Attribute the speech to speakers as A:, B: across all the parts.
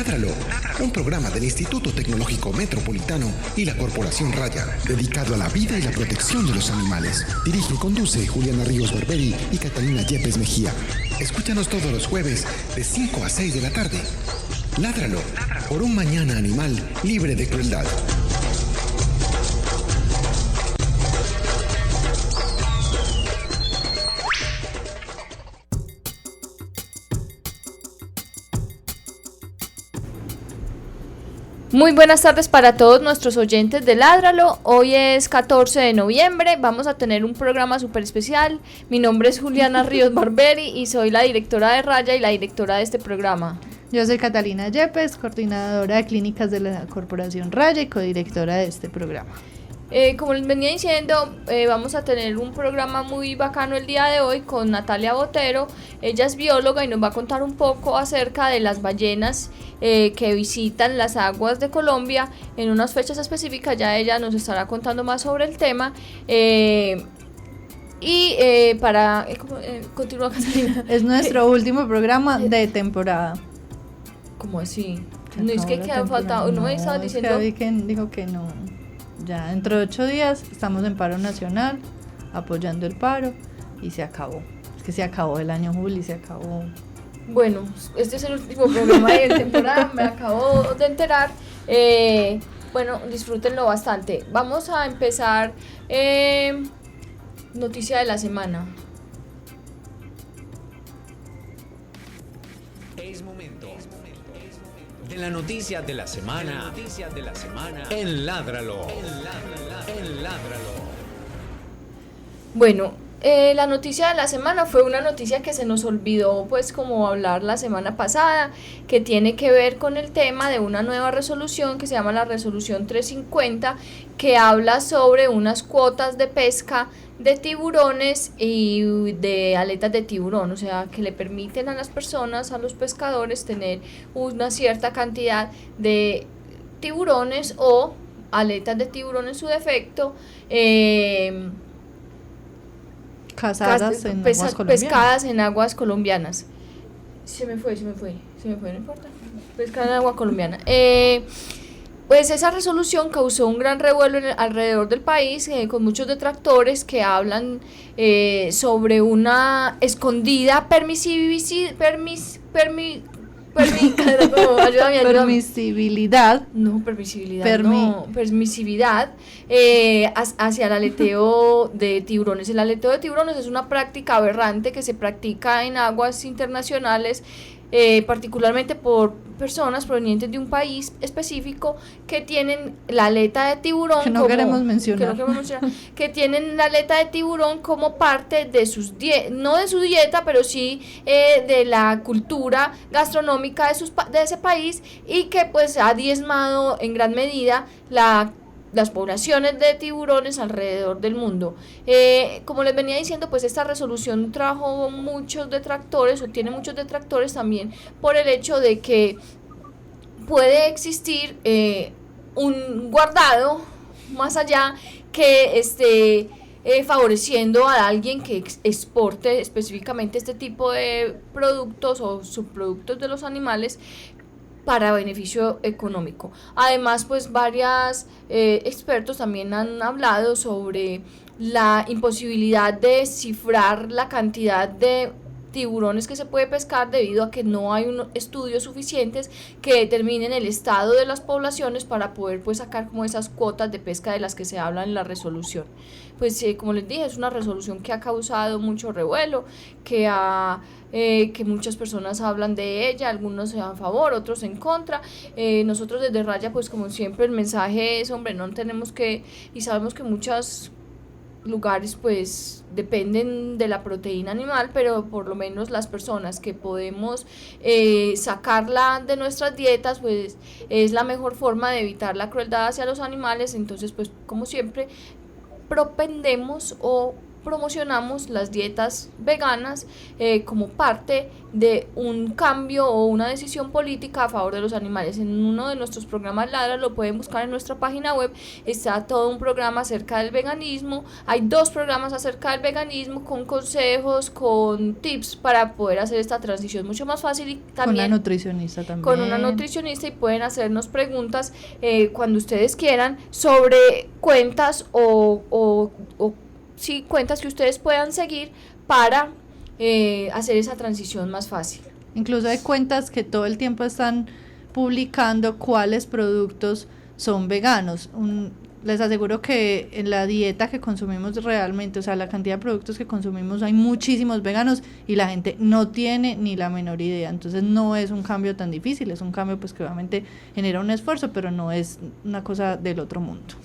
A: Ládralo, un programa del Instituto Tecnológico Metropolitano y la Corporación Raya, dedicado a la vida y la protección de los animales. Dirige y conduce Juliana Ríos Barberi y Catalina Yepes Mejía. Escúchanos todos los jueves de 5 a 6 de la tarde. Ládralo, por un mañana animal libre de crueldad.
B: Muy buenas tardes para todos nuestros oyentes de Ládralo. Hoy es 14 de noviembre, vamos a tener un programa súper especial. Mi nombre es Juliana Ríos Barberi y soy la directora de Raya y la directora de este programa.
C: Yo soy Catalina Yepes, coordinadora de clínicas de la Corporación Raya y codirectora de este programa.
B: Como les venía diciendo, vamos a tener un programa muy bacano el día de hoy con Natalia Botero. Ella es bióloga y nos va a contar un poco acerca de las ballenas que visitan las aguas de Colombia en unas fechas específicas. Ya ella nos estará contando más sobre el tema. Para continuar, Catalina.
C: Es nuestro último programa de temporada.
B: ¿Cómo así? No es que queda faltado. No, me estaba diciendo.
C: Es que dijo que no. Ya dentro de 8 días estamos en paro nacional, apoyando el paro y se acabó. Es que se acabó el año, Juli, se acabó.
B: Bueno, este es el último programa de temporada, me acabo de enterar. Bueno, disfrútenlo bastante. Vamos a empezar. Noticia de la semana.
D: Es momento de la noticia de la semana. En Ládralo.
B: Bueno, la noticia de la semana fue una noticia que se nos olvidó pues como hablar la semana pasada, que tiene que ver con el tema de una nueva resolución que se llama la resolución 350, que habla sobre unas cuotas de pesca de tiburones y de aletas de tiburón, o sea, que le permiten a las personas, a los pescadores, tener una cierta cantidad de tiburones o aletas de tiburón en su defecto, pescadas en aguas colombianas. Se me fue, no importa. Pescada en agua colombiana. Pues esa resolución causó un gran revuelo alrededor del país, con muchos detractores que hablan sobre una escondida
C: permisibilidad
B: hacia el aleteo de tiburones. El aleteo de tiburones es una práctica aberrante que se practica en aguas internacionales, particularmente por personas provenientes de un país específico que tienen la aleta de tiburón,
C: que no queremos mencionar,
B: que tienen la aleta de tiburón como parte de no de su dieta, pero sí de la cultura gastronómica de ese país, y que pues ha diezmado en gran medida las poblaciones de tiburones alrededor del mundo. Como les venía diciendo, pues esta resolución trajo muchos detractores, o tiene muchos detractores también, por el hecho de que puede existir un guardado más allá que esté favoreciendo a alguien que exporte específicamente este tipo de productos o subproductos de los animales para beneficio económico. Además, pues varios expertos también han hablado sobre la imposibilidad de cifrar la cantidad de tiburones que se puede pescar, debido a que no hay estudios suficientes que determinen el estado de las poblaciones para poder pues sacar como esas cuotas de pesca de las que se habla en la resolución. Pues como les dije, es una resolución que ha causado mucho revuelo, que muchas personas hablan de ella, algunos a favor, otros en contra. Nosotros desde Raya, pues como siempre, el mensaje es, hombre, no tenemos que, y sabemos que muchos lugares pues dependen de la proteína animal, pero por lo menos las personas que podemos sacarla de nuestras dietas, pues es la mejor forma de evitar la crueldad hacia los animales. Entonces, pues como siempre, propendemos o promocionamos las dietas veganas como parte de un cambio o una decisión política a favor de los animales. En uno de nuestros programas Ladra, lo pueden buscar en nuestra página web, está todo un programa acerca del veganismo. Hay 2 programas acerca del veganismo con consejos, con tips para poder hacer esta transición mucho más fácil, y también
C: con una nutricionista también.
B: Con una nutricionista, y pueden hacernos preguntas cuando ustedes quieran sobre cuentas o sí, cuentas que ustedes puedan seguir para hacer esa transición más fácil.
C: Incluso hay cuentas que todo el tiempo están publicando cuáles productos son veganos. Les aseguro que en la dieta que consumimos realmente, o sea, la cantidad de productos que consumimos, hay muchísimos veganos y la gente no tiene ni la menor idea. Entonces no es un cambio tan difícil, es un cambio pues que obviamente genera un esfuerzo, pero no es una cosa del otro mundo.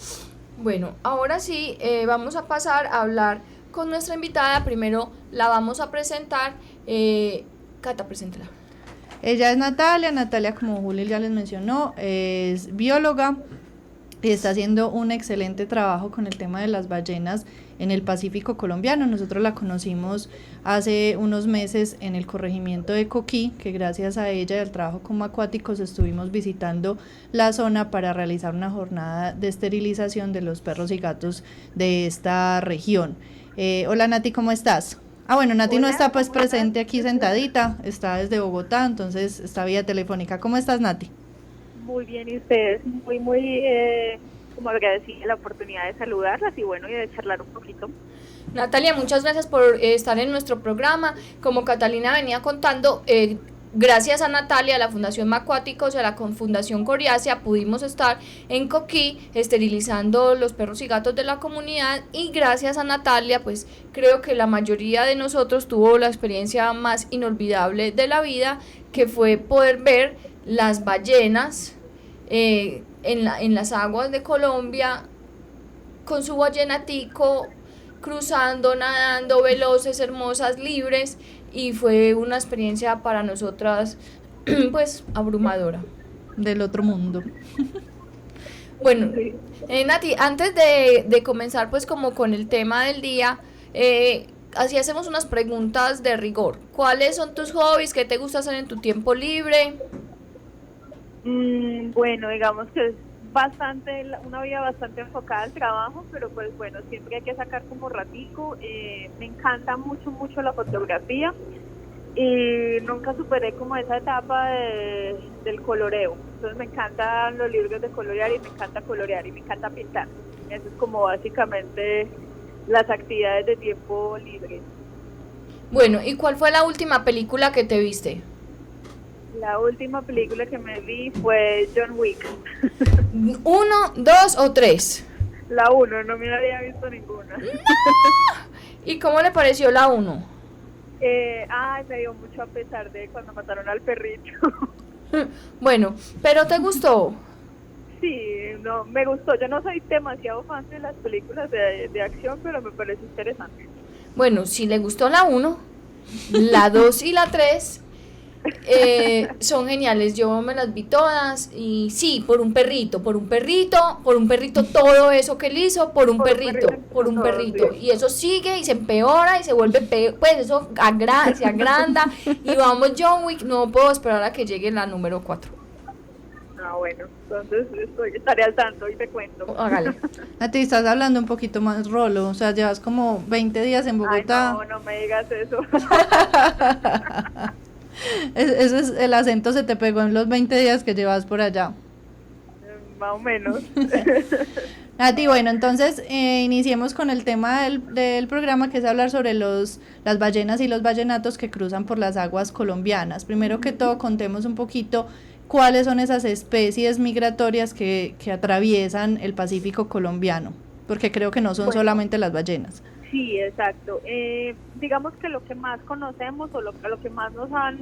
B: Bueno, ahora sí, vamos a pasar a hablar con nuestra invitada. Primero la vamos a presentar. Cata, preséntala.
C: Ella es Natalia, como Juli ya les mencionó, es bióloga y está haciendo un excelente trabajo con el tema de las ballenas en el Pacífico colombiano. Nosotros la conocimos hace unos meses en el corregimiento de Coquí, que gracias a ella y al trabajo como acuáticos estuvimos visitando la zona para realizar una jornada de esterilización de los perros y gatos de esta región. Hola Nati, ¿cómo estás? Bueno, Nati no está pues presente aquí sentadita, está desde Bogotá, entonces está vía telefónica. ¿Cómo estás, Nati?
E: Muy bien, y ustedes, muy como agradecida la oportunidad de saludarlas y bueno, y de charlar un poquito.
B: Natalia, muchas gracias por estar en nuestro programa. Como Catalina venía contando, gracias a Natalia, a la Fundación Macuáticos y a la Fundación Coriacea, pudimos estar en Coquí esterilizando los perros y gatos de la comunidad, y gracias a Natalia, pues creo que la mayoría de nosotros tuvo la experiencia más inolvidable de la vida, que fue poder ver las ballenas en las aguas de Colombia con su ballenatico cruzando, nadando, veloces, hermosas, libres, y fue una experiencia para nosotras pues abrumadora.
C: Del otro mundo.
B: Bueno, Nati, antes de comenzar pues como con el tema del día, así hacemos unas preguntas de rigor. ¿Cuáles son tus hobbies? ¿Qué te gusta hacer en tu tiempo libre?
E: Bueno, digamos que es una vida bastante enfocada al trabajo, pero pues bueno, siempre hay que sacar como ratico. Me encanta mucho la fotografía y nunca superé como esa etapa del coloreo. Entonces me encantan los libros de colorear y me encanta colorear y me encanta pintar. Eso es como básicamente las actividades de tiempo libre.
B: Bueno, ¿y cuál fue la última película que te viste?
E: La última película que me vi fue John Wick.
B: 1, 2 o 3.
E: La 1, no me había visto ninguna.
B: ¡No! ¿Y cómo le pareció la 1?
E: Me dio mucho a pesar de cuando mataron al perrito.
B: Bueno, ¿pero te gustó?
E: Sí, no, me gustó. Yo no soy demasiado fan de las películas de acción, pero me parece interesante.
B: Bueno, si le gustó la 1, la 2 y la 3 son geniales. Yo me las vi todas y sí, por un perrito todo eso que él hizo, por un perrito, y eso sigue y se empeora y se vuelve peor, pues eso se agranda y vamos John Wick, no puedo esperar a que llegue la número 4.
E: Bueno, entonces estaré al tanto y te cuento.
B: Hágale.
C: A ti estás hablando un poquito más rolo, o sea, llevas como 20 días en Bogotá.
E: Ay, no me digas eso.
C: Eso es, el acento se te pegó en los 20 días que llevas por allá.
E: Más o menos.
C: Nati, bueno, entonces iniciemos con el tema del programa, que es hablar sobre las ballenas y los ballenatos que cruzan por las aguas colombianas. Primero que todo, contemos un poquito cuáles son esas especies migratorias que atraviesan el Pacífico colombiano, porque creo que no son solamente las ballenas.
E: Sí, exacto. Digamos que lo que más conocemos o lo que más nos han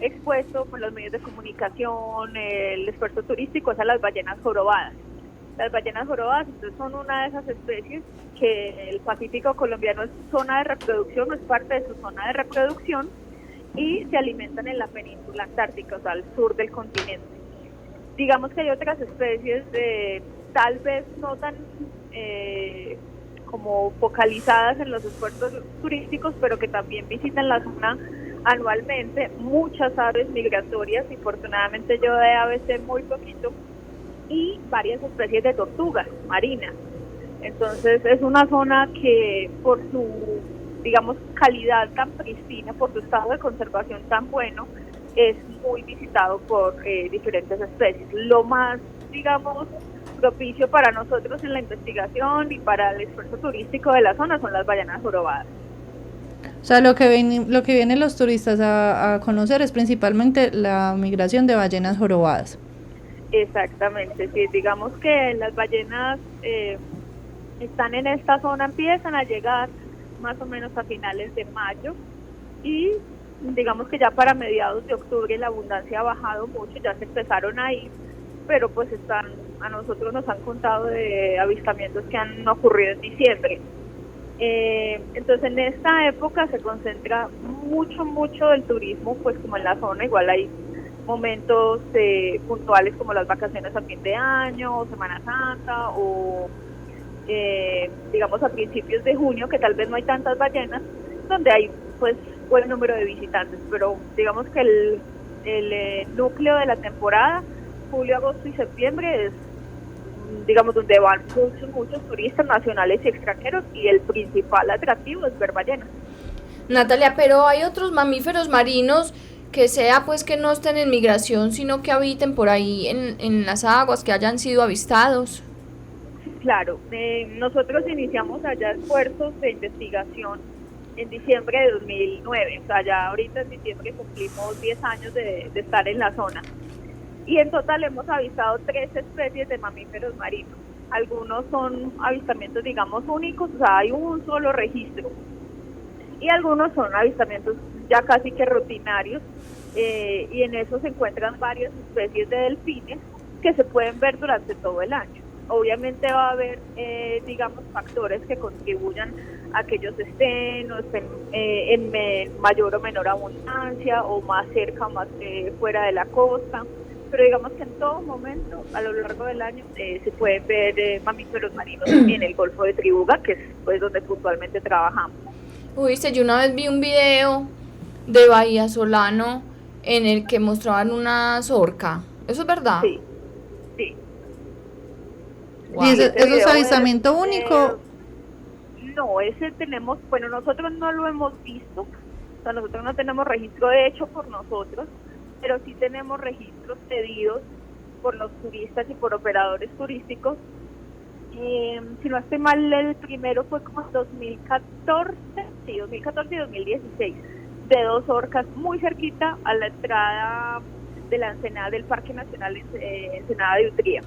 E: expuesto con los medios de comunicación, el esfuerzo turístico, es a las ballenas jorobadas. Las ballenas jorobadas entonces, son una de esas especies que el Pacífico colombiano es su zona de reproducción, no es parte de su zona de reproducción, y se alimentan en la península antártica, o sea, al sur del continente. Digamos que hay otras especies tal vez no tan como focalizadas en los esfuerzos turísticos, pero que también visitan la zona anualmente, muchas aves migratorias, y afortunadamente yo de aves sé muy poquito, y varias especies de tortugas marinas. Entonces es una zona que por su, digamos, calidad tan pristina, por su estado de conservación tan bueno, es muy visitado por diferentes especies. Lo más, digamos, propicio para nosotros en la investigación y para el esfuerzo turístico de la zona son las ballenas jorobadas.
C: O sea, lo que vienen los turistas a conocer es principalmente la migración de ballenas jorobadas.
E: Exactamente, sí, digamos que las ballenas están en esta zona, empiezan a llegar más o menos a finales de mayo, y digamos que ya para mediados de octubre la abundancia ha bajado mucho, ya se empezaron a ir, pero pues a nosotros nos han contado de avistamientos que han ocurrido en diciembre. Entonces en esta época se concentra mucho del turismo, pues como en la zona igual hay momentos puntuales como las vacaciones a fin de año o Semana Santa, o digamos a principios de junio, que tal vez no hay tantas ballenas, donde hay pues buen número de visitantes, pero digamos que el núcleo de la temporada, julio, agosto y septiembre, es digamos donde van muchos turistas nacionales y extranjeros, y el principal atractivo es ver ballenas.
B: Natalia, pero hay otros mamíferos marinos que sea pues que no estén en migración, sino que habiten por ahí en las aguas, que hayan sido avistados.
E: Claro, nosotros iniciamos allá esfuerzos de investigación en diciembre de 2009, o sea, ya ahorita en diciembre cumplimos 10 años de estar en la zona. Y en total hemos avistado 3 especies de mamíferos marinos. Algunos son avistamientos, digamos, únicos, o sea, hay un solo registro. Y algunos son avistamientos ya casi que rutinarios, y en eso se encuentran varias especies de delfines que se pueden ver durante todo el año. Obviamente va a haber, digamos, factores que contribuyan a que ellos estén o estén en mayor o menor abundancia, o más cerca o más fuera de la costa. Pero digamos que en todo momento, a lo largo del año, se pueden ver mamíferos marinos en el Golfo de Tribuga, que es pues donde puntualmente trabajamos.
B: Yo una vez vi un video de Bahía Solano en el que mostraban una orca. ¿Eso es verdad?
E: Sí, sí.
C: Wow. ¿Y eso es avistamiento único?
E: No, ese tenemos, bueno, nosotros no lo hemos visto, o sea, nosotros no tenemos registro de hecho por nosotros, pero sí tenemos registros pedidos por los turistas y por operadores turísticos. Si no estoy mal, el primero fue como en 2014 y 2016, de 2 orcas muy cerquita a la entrada de la ensenada del Parque Nacional Ensenada de Utría.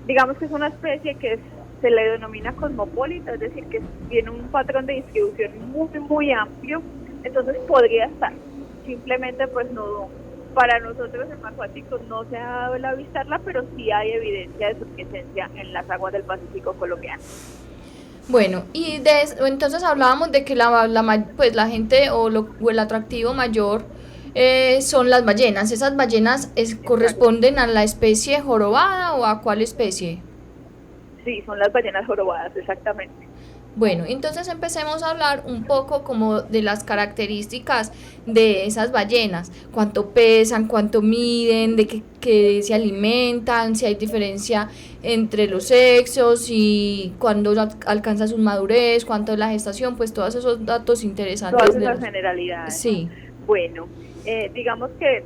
E: Digamos que es una especie que se le denomina cosmopolita, es decir, que tiene un patrón de distribución muy amplio, entonces podría estar. Simplemente pues no, para nosotros en acuáticos no se ha dado el avistarla, pero sí hay evidencia de su presencia en las aguas del Pacífico colombiano.
B: Bueno, y entonces hablábamos de que la gente o el atractivo mayor son las ballenas. ¿Esas ballenas corresponden a la especie jorobada o a cuál especie?
E: Sí, son las ballenas jorobadas, exactamente.
B: Bueno, entonces empecemos a hablar un poco como de las características de esas ballenas. ¿Cuánto pesan? ¿Cuánto miden? ¿De qué se alimentan? Si hay diferencia entre los sexos y cuándo alcanza su madurez, cuánto es la gestación, pues todos esos datos interesantes.
E: Todas esas generalidades.
B: Sí.
E: Bueno, digamos que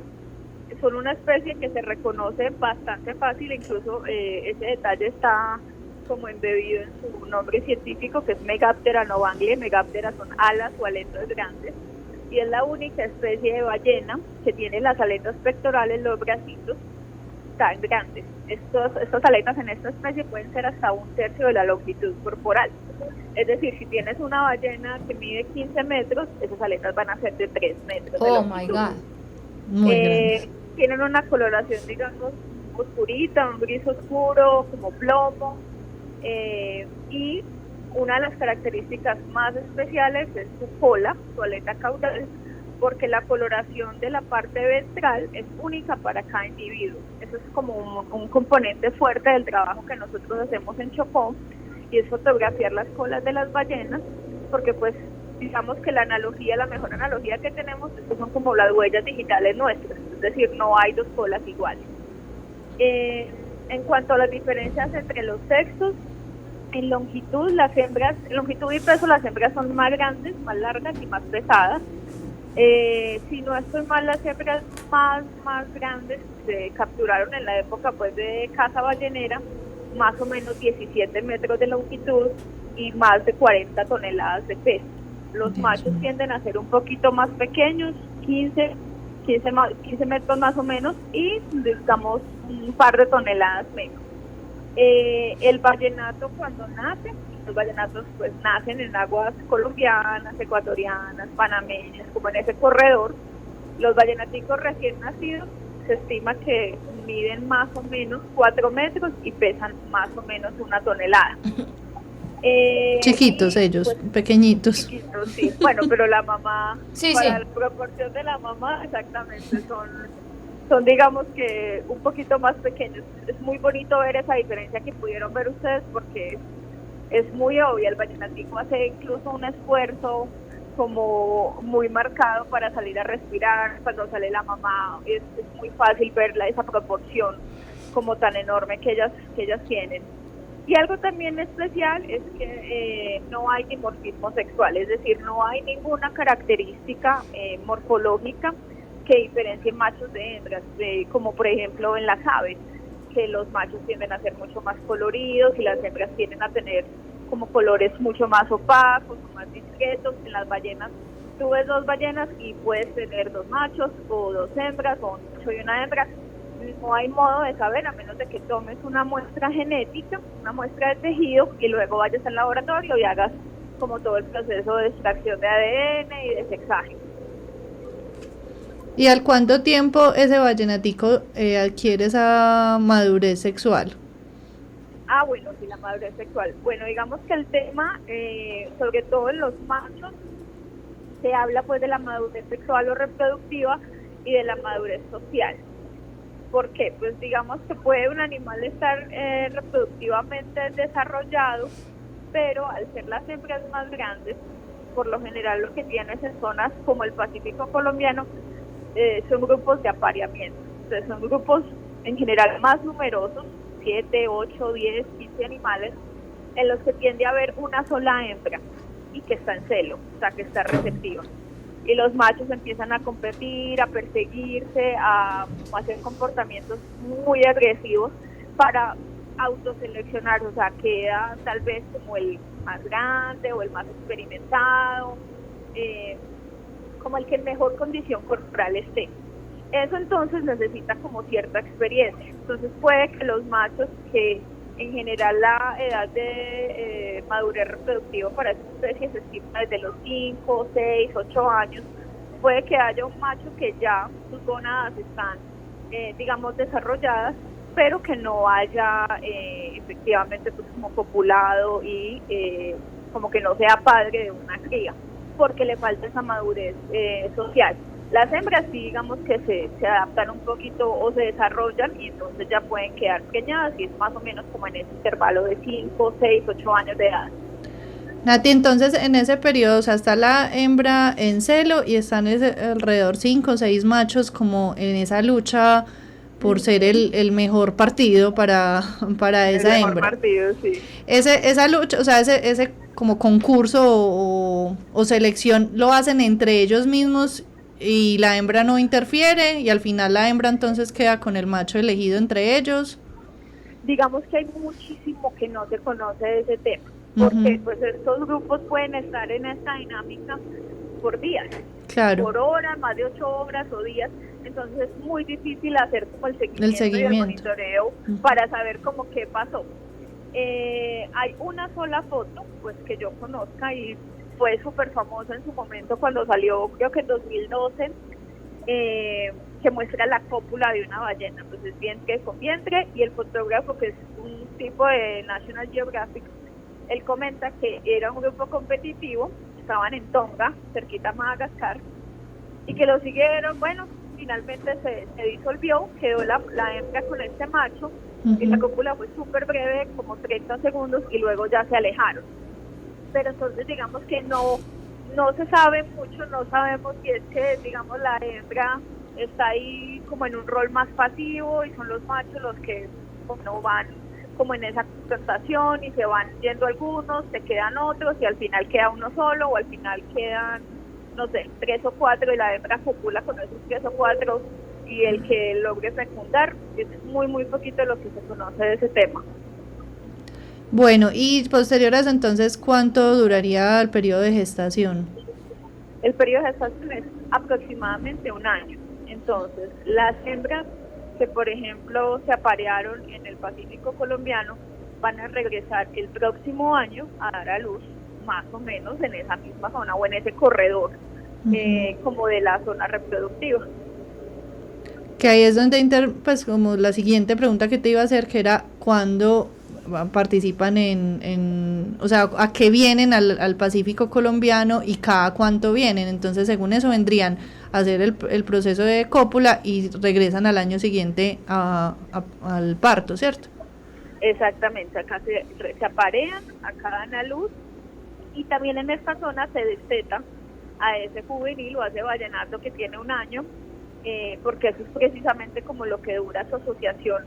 E: son una especie que se reconoce bastante fácil, incluso ese detalle está como embebido en su nombre científico, que es Megaptera novanglia. Megaptera son alas o aletas grandes, y es la única especie de ballena que tiene las aletas pectorales, los bracitos, tan grandes. Estas aletas en esta especie pueden ser hasta 1/3 de la longitud corporal. Es decir, si tienes una ballena que mide 15 metros, esas aletas van a ser de 3 metros de longitud.
B: Oh my God.
C: Muy grandes.
E: Tienen una coloración, digamos, oscurita, un gris oscuro, como plomo. Y una de las características más especiales es su cola, su aleta caudal, porque la coloración de la parte ventral es única para cada individuo. Eso es como un componente fuerte del trabajo que nosotros hacemos en Chocó, y es fotografiar las colas de las ballenas, porque pues digamos que la mejor analogía que tenemos es que son como las huellas digitales nuestras, es decir, no hay dos colas iguales. En cuanto a las diferencias entre los sexos, en longitud y peso las hembras son más grandes, más largas y más pesadas. Si no estoy mal, las hembras más grandes se capturaron en la época pues de caza ballenera, más o menos 17 metros de longitud y más de 40 toneladas de peso. Los machos tienden a ser un poquito más pequeños, 15 metros más o menos, y digamos un par de toneladas menos. El vallenato cuando nace, los vallenatos pues nacen en aguas colombianas, ecuatorianas, panameñas, como en ese corredor. Los vallenaticos recién nacidos se estima que miden más o menos 4 metros y pesan más o menos 1 tonelada.
C: Chiquitos ellos, pues, pequeñitos.
E: Chiquitos, sí. Bueno, pero la mamá,
B: sí,
E: para la proporción de la mamá, exactamente, son digamos que un poquito más pequeños. Es muy bonito ver esa diferencia que pudieron ver ustedes, porque es muy obvia. El vallenatico hace incluso un esfuerzo como muy marcado para salir a respirar. Cuando sale la mamá es muy fácil ver esa proporción como tan enorme que ellas tienen. Y algo también especial es que no hay dimorfismo sexual, es decir, no hay ninguna característica morfológica que diferencie machos de hembras, como por ejemplo en las aves, que los machos tienden a ser mucho más coloridos y las hembras tienden a tener como colores mucho más opacos o más discretos. En las ballenas, tú ves 2 ballenas y puedes tener 2 machos o 2 hembras o un macho y una hembra. No hay modo de saber, a menos de que tomes una muestra genética, una muestra de tejido, y luego vayas al laboratorio y hagas como todo el proceso de extracción de ADN y de sexaje.
C: ¿Y al cuánto tiempo ese vallenatico adquiere esa madurez sexual?
E: Bueno, sí, la madurez sexual. Bueno, digamos que el tema, sobre todo en los machos, se habla pues de la madurez sexual o reproductiva y de la madurez social. ¿Por qué? Pues digamos que puede un animal estar reproductivamente desarrollado, pero al ser las hembras más grandes, por lo general lo que tienes en zonas como el Pacífico colombiano son grupos de apareamiento. Entonces son grupos en general más numerosos, 7, 8, 10, 15 animales, en los que tiende a haber una sola hembra y que está en celo, o sea que está receptiva. Y los machos empiezan a competir, a perseguirse, a hacer comportamientos muy agresivos para autoseleccionar, o sea, queda tal vez como el más grande o el más experimentado, como el que en mejor condición corporal esté. Eso entonces necesita como cierta experiencia. Entonces puede que los machos, que en general la edad de madurez reproductiva para esta especie se estima desde los 5, 6, 8 años, puede que haya un macho que ya sus gónadas están, digamos, desarrolladas, pero que no haya efectivamente pues como copulado y como que no sea padre de una cría, porque le falta esa madurez social. Las hembras sí, digamos que se adaptan un poquito o se desarrollan y entonces ya pueden quedar preñadas, y es más o menos como en ese intervalo de 5, 6, 8 años de edad.
C: Nati, entonces en ese periodo, o sea, está la hembra en celo y están alrededor 5 o 6 machos como en esa lucha por ser el mejor partido para esa hembra. El mejor
E: partido, sí.
C: Esa lucha, o sea, ese como concurso o selección lo hacen entre ellos mismos y la hembra no interfiere, y al final la hembra entonces queda con el macho elegido entre ellos.
E: Digamos que hay muchísimo que no se conoce de ese tema, porque pues estos grupos pueden estar en esta dinámica por días,
C: claro,
E: por horas, más de 8 horas o días. Entonces es muy difícil hacer como el seguimiento. Y el monitoreo para saber cómo qué pasó. Hay una sola foto pues que yo conozca y fue súper famosa en su momento cuando salió, creo que en 2012, que muestra la cópula de una ballena. Entonces vientre con vientre, y el fotógrafo, que es un tipo de National Geographic, él comenta que era un grupo competitivo, estaban en Tonga, cerquita a Madagascar, y que lo siguieron. Bueno, finalmente se disolvió, quedó la hembra con este macho, Y la cópula fue súper breve, como 30 segundos, y luego ya se alejaron. Pero entonces digamos que no se sabe mucho, no sabemos si es que, digamos, la hembra está ahí como en un rol más pasivo y son los machos los que no van como en esa confrontación y se van yendo algunos, se quedan otros y al final queda uno solo o al final quedan, no sé, 3 o 4 y la hembra copula con esos 3 o 4 y el que logre fecundar. Es muy, muy poquito lo que se conoce de ese tema.
C: Bueno, y posterior a eso, entonces, ¿cuánto duraría el periodo de gestación?
E: El periodo de gestación es aproximadamente 1 año. Entonces, las hembras que, por ejemplo, se aparearon en el Pacífico colombiano van a regresar el próximo año a dar a luz, más o menos en esa misma zona o en ese corredor, como de la zona reproductiva.
C: Que ahí es donde pues como la siguiente pregunta que te iba a hacer, que era ¿cuándo participan o sea, a qué vienen al Pacífico colombiano y cada cuánto vienen? Entonces, según eso, vendrían a hacer el proceso de cópula y regresan al año siguiente al parto, ¿cierto?
E: Exactamente, acá se aparean, acá dan a luz, y también en esta zona se desteta a ese juvenil o a ese vallenato que tiene 1 año, porque eso es precisamente como lo que dura su asociación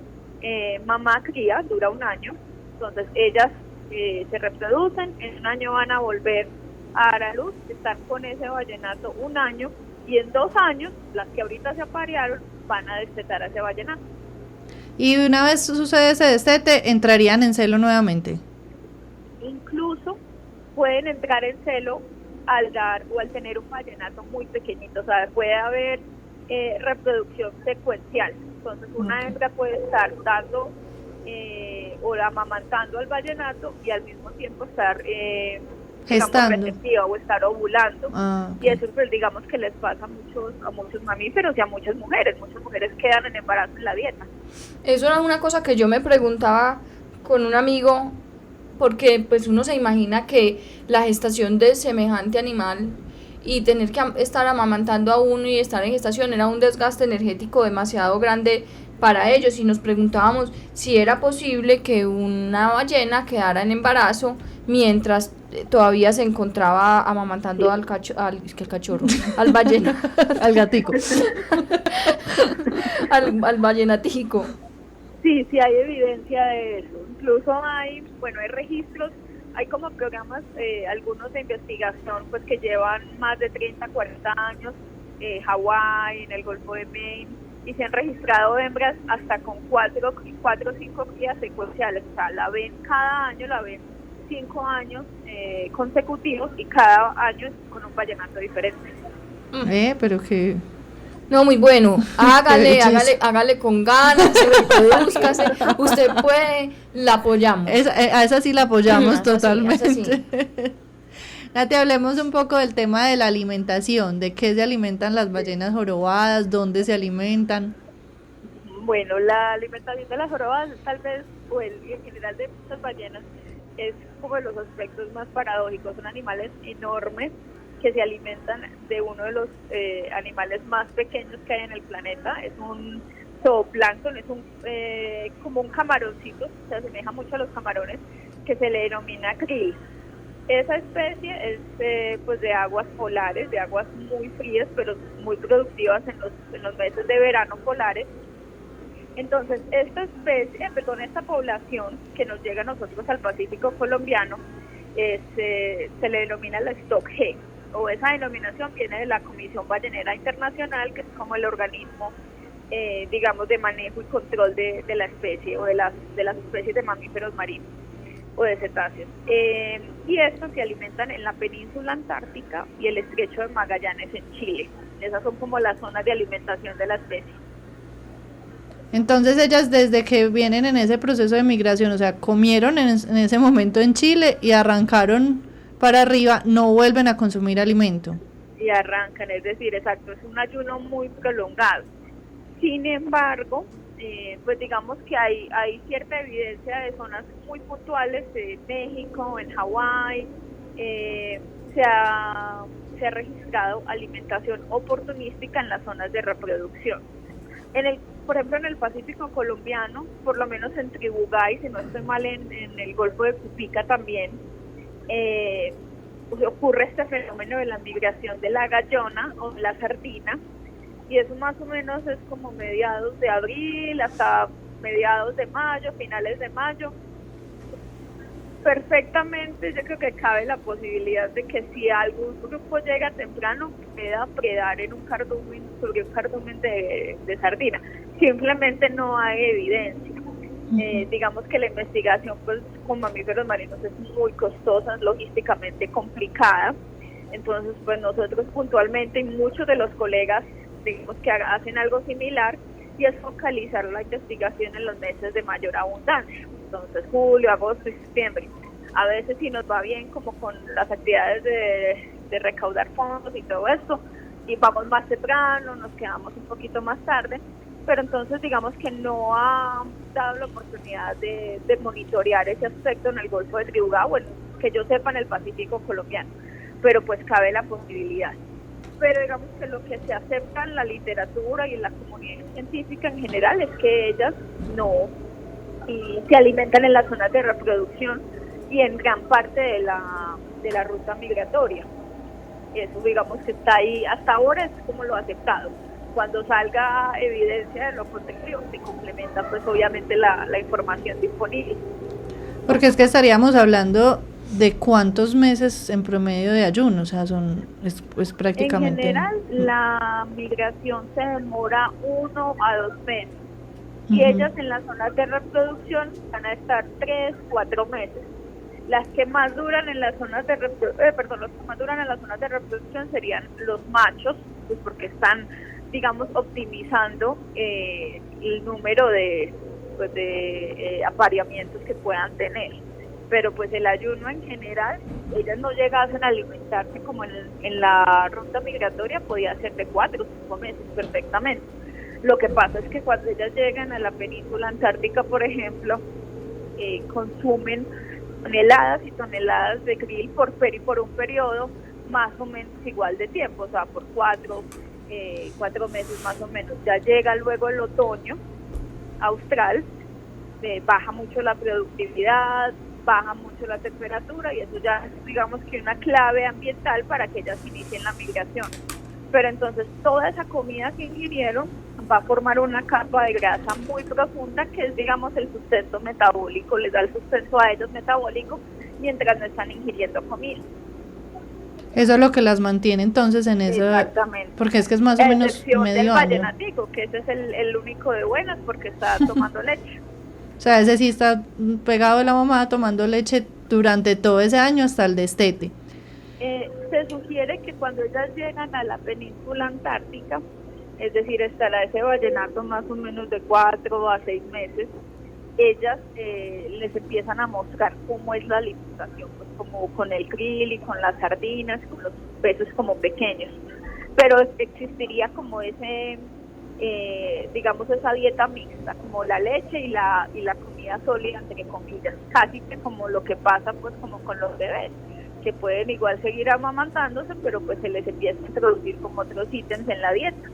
E: mamá-cría, dura 1 año. Entonces ellas se reproducen, en 1 año van a volver a dar a luz, están con ese vallenato 1 año, y en 2 años, las que ahorita se aparearon, van a destetar a ese vallenato.
C: Y una vez sucede ese destete, ¿entrarían en celo nuevamente?
E: Incluso pueden entrar en celo al dar o al tener un vallenato muy pequeñito, o sea, puede haber reproducción secuencial. Entonces una hembra puede estar dando o amamantando al vallenato y al mismo tiempo estar
C: gestando,
E: receptiva o estar ovulando.
C: Okay.
E: Y eso pues digamos que les pasa a muchos mamíferos y a muchas mujeres quedan en embarazo en la dieta.
B: Eso era una cosa que yo me preguntaba con un amigo, porque pues uno se imagina que la gestación de semejante animal y tener que estar amamantando a uno y estar en gestación era un desgaste energético demasiado grande para ellos, y nos preguntábamos si era posible que una ballena quedara en embarazo mientras todavía se encontraba amamantando al cachorro, al ballena,
C: al gatico,
B: al ballenatico.
E: Sí, hay evidencia de eso. Incluso hay registros, hay como programas, algunos de investigación, pues que llevan más de 30, 40 años, Hawái, en el Golfo de Maine, y se han registrado hembras hasta con 4 o 5 crías secuenciales. O sea, la ven cada año, la ven 5 años consecutivos, y cada año es con un vallenato diferente.
C: Pero que...
B: No, muy bueno. Hágale con ganas, reprodúzcase. Usted puede, la apoyamos.
C: A esa sí la apoyamos totalmente.
B: Sí.
C: Nati, hablemos un poco del tema de la alimentación, de qué se alimentan las ballenas jorobadas, dónde se alimentan.
E: Bueno, la alimentación de las jorobadas tal vez, en general de muchas ballenas, es como de los aspectos más paradójicos. Son animales enormes que se alimentan de uno de los animales más pequeños que hay en el planeta. Es un zooplancton, es como un camaroncito, se asemeja mucho a los camarones, que se le denomina krill. Esa especie es pues de aguas polares, de aguas muy frías, pero muy productivas en los meses de verano polares. Entonces, esta población que nos llega a nosotros al Pacífico colombiano, se le denomina la Stock G, o esa denominación viene de la Comisión Ballenera Internacional, que es como el organismo, digamos, de manejo y control de la especie, o de las especies de mamíferos marinos o de cetáceos. Y estos se alimentan en la península antártica y el estrecho de Magallanes en Chile. Esas son como las zonas de alimentación de la especie.
C: Entonces ellas desde que vienen en ese proceso de migración, o sea, comieron en ese momento en Chile y arrancaron para arriba, no vuelven a consumir alimento.
E: Y arrancan, es decir, exacto, es un ayuno muy prolongado. Sin embargo, pues digamos que hay cierta evidencia de zonas muy puntuales, de México, en Hawái, se ha registrado alimentación oportunística en las zonas de reproducción. por ejemplo, en el Pacífico colombiano, por lo menos en Tribugay, si no estoy mal, en el Golfo de Cupica también, ocurre este fenómeno de la migración de la gallona o la sardina, y eso más o menos es como mediados de abril hasta mediados de mayo, finales de mayo. Perfectamente, yo creo que cabe la posibilidad de que si algún grupo llega temprano pueda predar en un cardumen, sobre un cardumen de sardina. Simplemente no hay evidencia. Digamos que la investigación pues con mamíferos marinos es muy costosa, logísticamente complicada. Entonces pues nosotros puntualmente y muchos de los colegas digamos que hacen algo similar, y es focalizar la investigación en los meses de mayor abundancia. Entonces julio, agosto y septiembre. A veces si nos va bien como con las actividades de recaudar fondos y todo esto, y vamos más temprano, nos quedamos un poquito más tarde, pero entonces digamos que no ha dado la oportunidad de monitorear ese aspecto en el Golfo de Tribugá, bueno, que yo sepa en el Pacífico colombiano, pero pues cabe la posibilidad. Pero digamos que lo que se acepta en la literatura y en la comunidad científica en general es que ellas no se alimentan en las zonas de reproducción y en gran parte de la ruta migratoria. Eso digamos que está ahí, hasta ahora es como lo aceptado. Cuando salga evidencia de lo contrario, se complementa pues obviamente la información disponible.
C: Porque es que estaríamos hablando de cuántos meses en promedio de ayuno, o sea, es prácticamente...
E: En general, la migración se demora 1 a 2 meses, y ellas en las zonas de reproducción van a estar 3, 4 meses. Las que más duran en las zonas de los que más duran en las zonas de reproducción serían los machos, pues porque están, digamos, optimizando el número de apareamientos que puedan tener. Pero pues el ayuno en general, ellas no llegasen a alimentarse como en la ruta migratoria, podía ser de 4 o 5 meses perfectamente. Lo que pasa es que cuando ellas llegan a la península antártica, por ejemplo, consumen toneladas y toneladas de krill por un periodo más o menos igual de tiempo, o sea, por 4 meses más o menos. Ya llega luego el otoño austral, baja mucho la productividad, baja mucho la temperatura, y eso ya es, digamos que una clave ambiental para que ellas inicien la migración. Pero entonces toda esa comida que ingirieron va a formar una capa de grasa muy profunda, que es, digamos, el sustento metabólico, les da el sustento a ellos metabólico mientras no están ingiriendo comida.
C: Eso es lo que las mantiene entonces en eso.
E: Exactamente.
C: Porque es que es más o menos medio
E: del
C: año.
E: vallenatico, que ese es el único de buenas porque está tomando leche.
C: O sea, ese sí está pegado de la mamá tomando leche durante todo ese año hasta el destete.
E: Se sugiere que cuando ellas llegan a la península antártica, es decir, estará ese vallenato más o menos de 4 a 6 meses, ellas les empiezan a mostrar cómo es la alimentación, pues como con el krill y con las sardinas, con los peces como pequeños. Pero existiría como ese, digamos, esa dieta mixta, como la leche y la comida sólida, entre comillas, casi que como lo que pasa pues como con los bebés, que pueden igual seguir amamantándose, pero pues se les empieza a introducir como otros ítems en la dieta.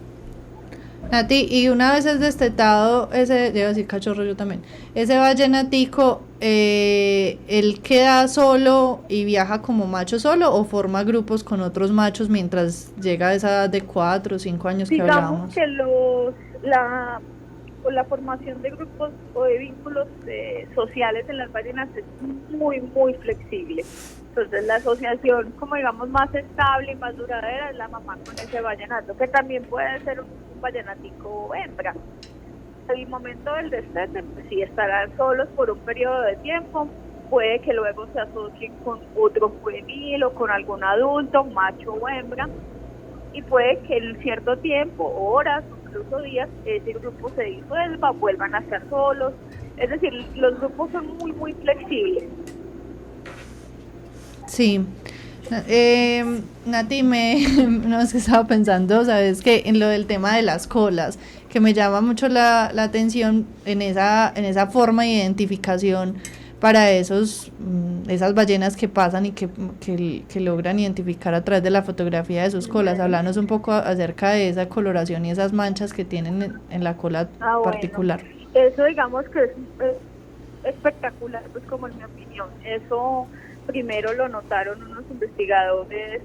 C: Nati, y una vez es destetado ese, debo decir cachorro yo también, ese vallenatico, ¿él queda solo y viaja como macho solo o forma grupos con otros machos mientras llega a esa edad de 4 o 5 años que hablábamos?
E: Digamos que la formación de grupos o de vínculos sociales en las ballenas es muy, muy flexible. Entonces la asociación, como digamos, más estable y más duradera es la mamá con ese vallenato, que también puede ser un vallenatico hembra. En el momento del destete, pues sí estarán solos por un periodo de tiempo, puede que luego se asocien con otro juvenil o con algún adulto, macho o hembra, y puede que en cierto tiempo, horas o incluso días, ese grupo se disuelva, vuelvan a estar solos. Es decir, los grupos son muy, muy flexibles.
C: Sí. Nati, no es que estaba pensando, sabes que en lo del tema de las colas, que me llama mucho la atención en esa forma de identificación, para esas ballenas que pasan y que logran identificar a través de la fotografía de sus colas. Hablanos un poco acerca de esa coloración y esas manchas que tienen en la cola particular.
E: Bueno, eso digamos que es espectacular, pues como en mi opinión. Eso primero lo notaron unos investigadores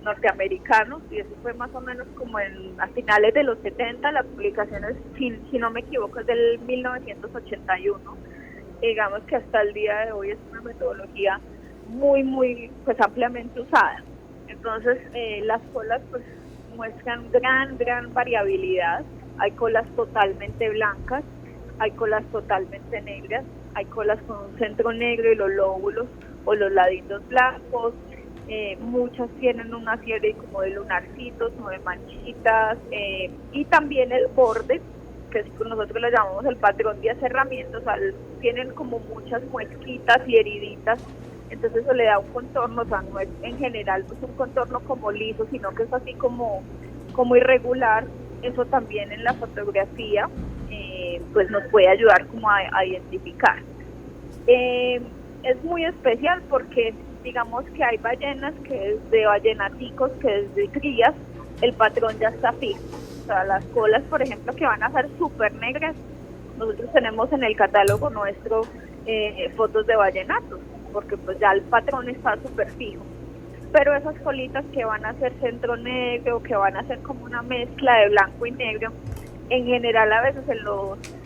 E: norteamericanos, y eso fue más o menos como a finales de los 70, la publicación es, si no me equivoco, es del 1981. Digamos que hasta el día de hoy es una metodología muy pues ampliamente usada. Entonces las colas pues muestran gran variabilidad. Hay colas totalmente blancas, hay colas totalmente negras, hay colas con un centro negro y los lóbulos o los laditos blancos. Muchas tienen una serie como de lunarcitos o de manchitas, y también el borde, que nosotros le llamamos el patrón de aserramiento, o sea, tienen como muchas muesquitas y heriditas, entonces eso le da un contorno, o sea, no es en general pues un contorno como liso, sino que es así como irregular. Eso también en la fotografía pues nos puede ayudar como a identificar. Es muy especial porque digamos que hay ballenas que desde ballenaticos, que desde crías el patrón ya está fijo. O sea, las colas, por ejemplo, que van a ser súper negras, nosotros tenemos en el catálogo nuestro fotos de ballenatos, porque pues ya el patrón está súper fijo. Pero esas colitas que van a ser centro negro, que van a ser como una mezcla de blanco y negro, en general a veces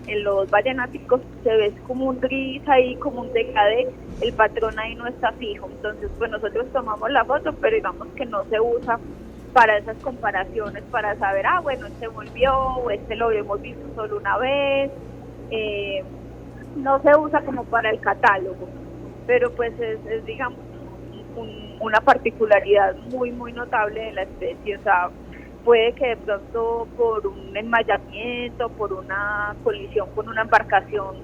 E: en los ballenáticos se ve como un gris ahí, como un degradé, el patrón ahí no está fijo. Entonces pues nosotros tomamos la foto, pero digamos que no se usa para esas comparaciones, para saber, bueno, este volvió o este lo habíamos visto solo una vez. No se usa como para el catálogo, pero pues es digamos una particularidad muy notable de la especie. O sea, puede que de pronto por un enmayamiento, por una colisión con una embarcación,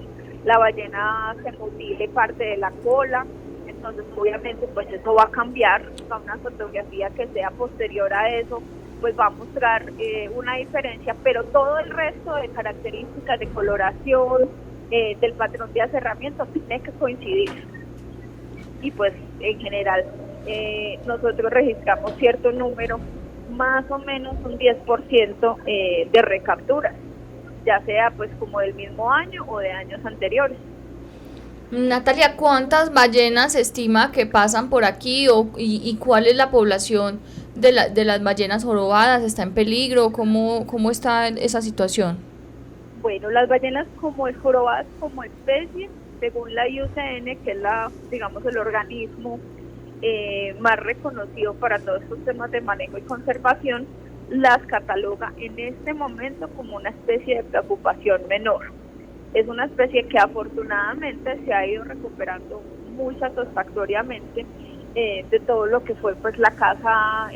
E: la ballena se mutile parte de la cola. Entonces obviamente pues eso va a cambiar. O sea, una fotografía que sea posterior a eso pues va a mostrar una diferencia, pero todo el resto de características de coloración, del patrón de aserramiento tiene que coincidir. Y pues en general nosotros registramos cierto número, más o menos un 10% de recapturas, ya sea pues como del mismo año o de años anteriores.
B: Natalia, ¿cuántas ballenas se estima que pasan por aquí y cuál es la población de las ballenas jorobadas? ¿Está en peligro? ¿Cómo está esa situación?
E: Bueno, las ballenas jorobadas como especie, según la IUCN, que es digamos el organismo más reconocido para todos estos temas de manejo y conservación, las cataloga en este momento como una especie de preocupación menor. Es una especie que afortunadamente se ha ido recuperando muy satisfactoriamente de todo lo que fue pues la caza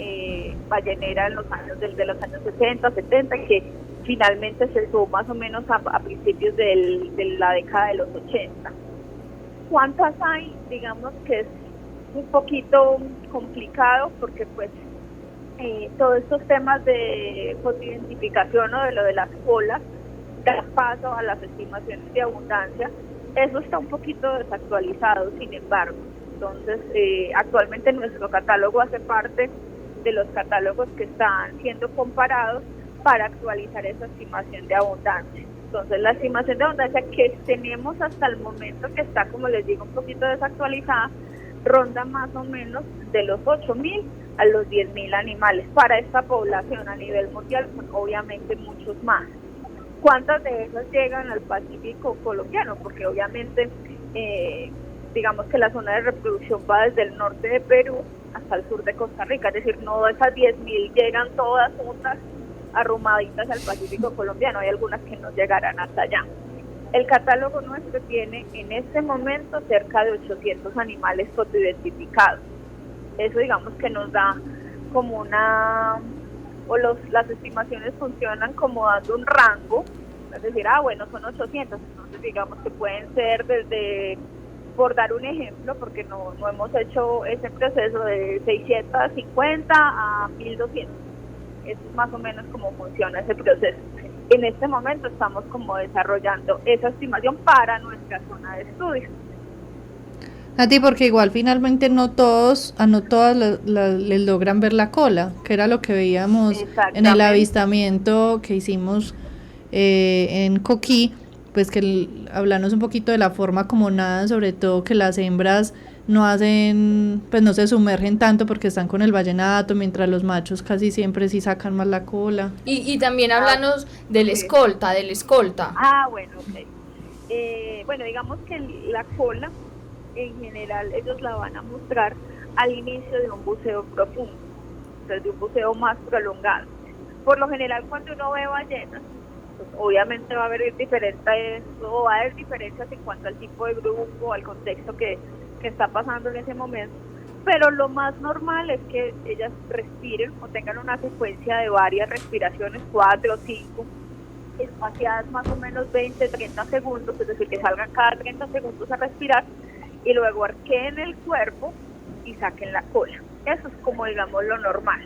E: ballenera en los años desde los años 60, 70, que finalmente cesó más o menos a principios de la década de los 80. ¿Cuántas hay? Digamos que es un poquito complicado porque pues todos estos temas de fotoidentificación o de lo de las colas da paso a las estimaciones de abundancia. Eso está un poquito desactualizado, sin embargo. Entonces actualmente nuestro catálogo hace parte de los catálogos que están siendo comparados para actualizar esa estimación de abundancia. Entonces la estimación de abundancia que tenemos hasta el momento, que está, como les digo, un poquito desactualizada, ronda más o menos de los 8.000 a los 10.000 animales para esta población. A nivel mundial son obviamente muchos más. ¿Cuántas de esas llegan al Pacífico colombiano? Porque obviamente digamos que la zona de reproducción va desde el norte de Perú hasta el sur de Costa Rica, es decir, no esas 10.000 llegan todas juntas arrumaditas al Pacífico colombiano, hay algunas que no llegarán hasta allá. El catálogo nuestro tiene en este momento cerca de 800 animales fotoidentificados. Eso digamos que nos da como las estimaciones funcionan como dando un rango, es decir, bueno, son 800, entonces digamos que pueden ser desde, por dar un ejemplo, porque no hemos hecho ese proceso de 650 a 1200. Eso es más o menos cómo funciona ese proceso. En este momento estamos como desarrollando esa estimación para nuestra zona de estudio.
C: A ti, porque igual finalmente no todas les logran ver la cola, que era lo que veíamos en el avistamiento que hicimos en Coquí, pues que hablarnos un poquito de la forma como nadan, sobre todo que las hembras no hacen, pues no se sumergen tanto porque están con el vallenato, mientras los machos casi siempre sí sacan más la cola.
B: Y también háblanos del escolta,
E: Bueno, ok. Bueno, digamos que la cola, en general, ellos la van a mostrar al inicio de un buceo profundo, entonces de un buceo más prolongado. Por lo general, cuando uno ve ballenas, pues obviamente va a haber diferencias en cuanto al tipo de grupo, al contexto que está pasando en ese momento, pero lo más normal es que ellas respiren o tengan una secuencia de varias respiraciones, 4 o 5, espaciadas más o menos 20, 30 segundos, es decir, que salgan cada 30 segundos a respirar y luego arqueen el cuerpo y saquen la cola. Eso es como, digamos, lo normal.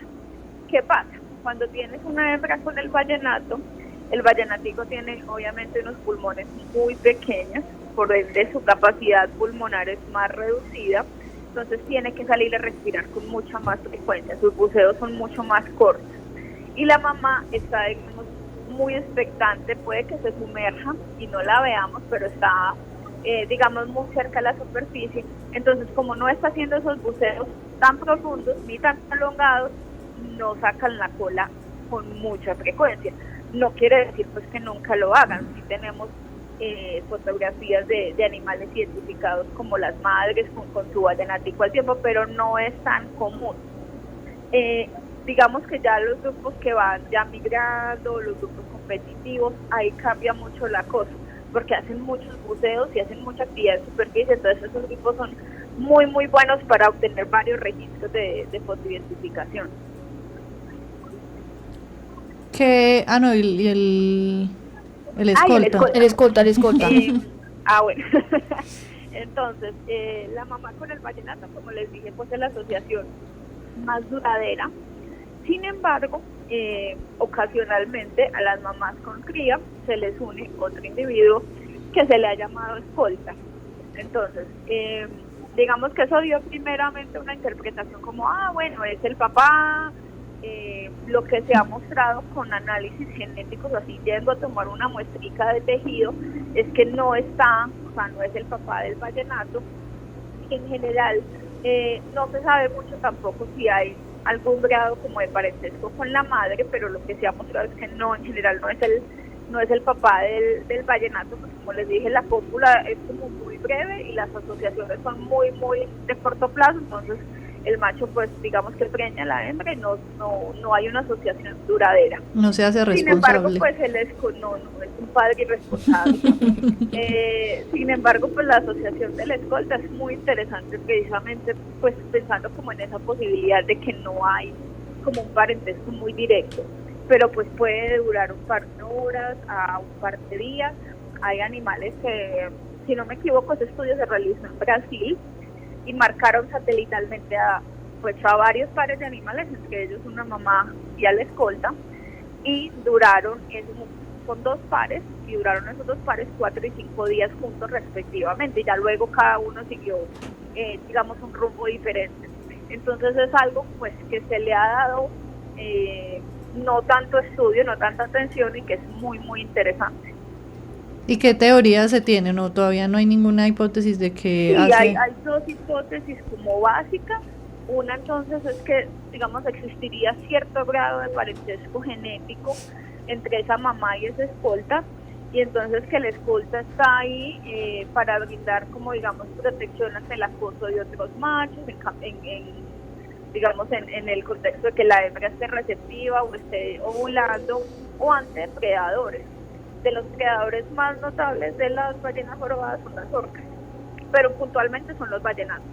E: ¿Qué pasa? Cuando tienes una hembra con el vallenatico tiene obviamente unos pulmones muy pequeños, por ende su capacidad pulmonar es más reducida, entonces tiene que salir a respirar con mucha más frecuencia, sus buceos son mucho más cortos. Y la mamá está, digamos, muy expectante, puede que se sumerja y no la veamos, pero está digamos muy cerca a la superficie, entonces como no está haciendo esos buceos tan profundos ni tan prolongados, no sacan la cola con mucha frecuencia. No quiere decir pues que nunca lo hagan, sí tenemos fotografías de animales identificados como las madres con su vallenatico al tiempo, pero no es tan común. Digamos que ya los grupos que van ya migrando, los grupos competitivos, ahí cambia mucho la cosa, porque hacen muchos buceos y hacen mucha actividad en superficie, entonces esos grupos son muy muy buenos para obtener varios registros de fotoidentificación.
C: Y el escolta.
B: El escolta.
E: Bueno. Entonces, la mamá con el vallenato, como les dije, pues es la asociación más duradera. Sin embargo, ocasionalmente a las mamás con cría se les une otro individuo que se le ha llamado escolta. Entonces, digamos que eso dio primeramente una interpretación como, bueno, es el papá. Lo que se ha mostrado con análisis genéticos, así yendo a tomar una muestrica de tejido, es que no es el papá del vallenato. En general, no se sabe mucho tampoco si hay algún grado como de parentesco con la madre, pero lo que se ha mostrado es que no, en general no es el papá del vallenato, pues como les dije, la cópula es como muy breve y las asociaciones son muy, muy de corto plazo, entonces el macho pues digamos que preña a la hembra y no hay una asociación duradera.
C: No se hace responsable.
E: Sin embargo, pues él es un padre irresponsable. Sin embargo, pues la asociación de la escolta es muy interesante precisamente pues pensando como en esa posibilidad de que no hay como un parentesco muy directo, pero pues puede durar un par de horas a un par de días. Hay animales que, si no me equivoco, ese estudio se realizó en Brasil y marcaron satelitalmente a varios pares de animales, entre ellos una mamá y a la escolta, y son 2 pares, y duraron esos 2 pares 4 y 5 días juntos respectivamente, y ya luego cada uno siguió, digamos, un rumbo diferente. Entonces es algo pues que se le ha dado no tanto estudio, no tanta atención, y que es muy, muy interesante.
C: ¿Y qué teoría se tiene? No, todavía no hay ninguna hipótesis de que
E: sí, hay 2 hipótesis como básicas. Una entonces es que, digamos, existiría cierto grado de parentesco genético entre esa mamá y esa escolta, y entonces que la escolta está ahí para brindar como, digamos, protección ante el acoso de otros machos, digamos, en el contexto de que la hembra esté receptiva o esté ovulando, o ante depredadores. De los predadores más notables de las ballenas jorobadas son las orcas, pero puntualmente son los vallenatos,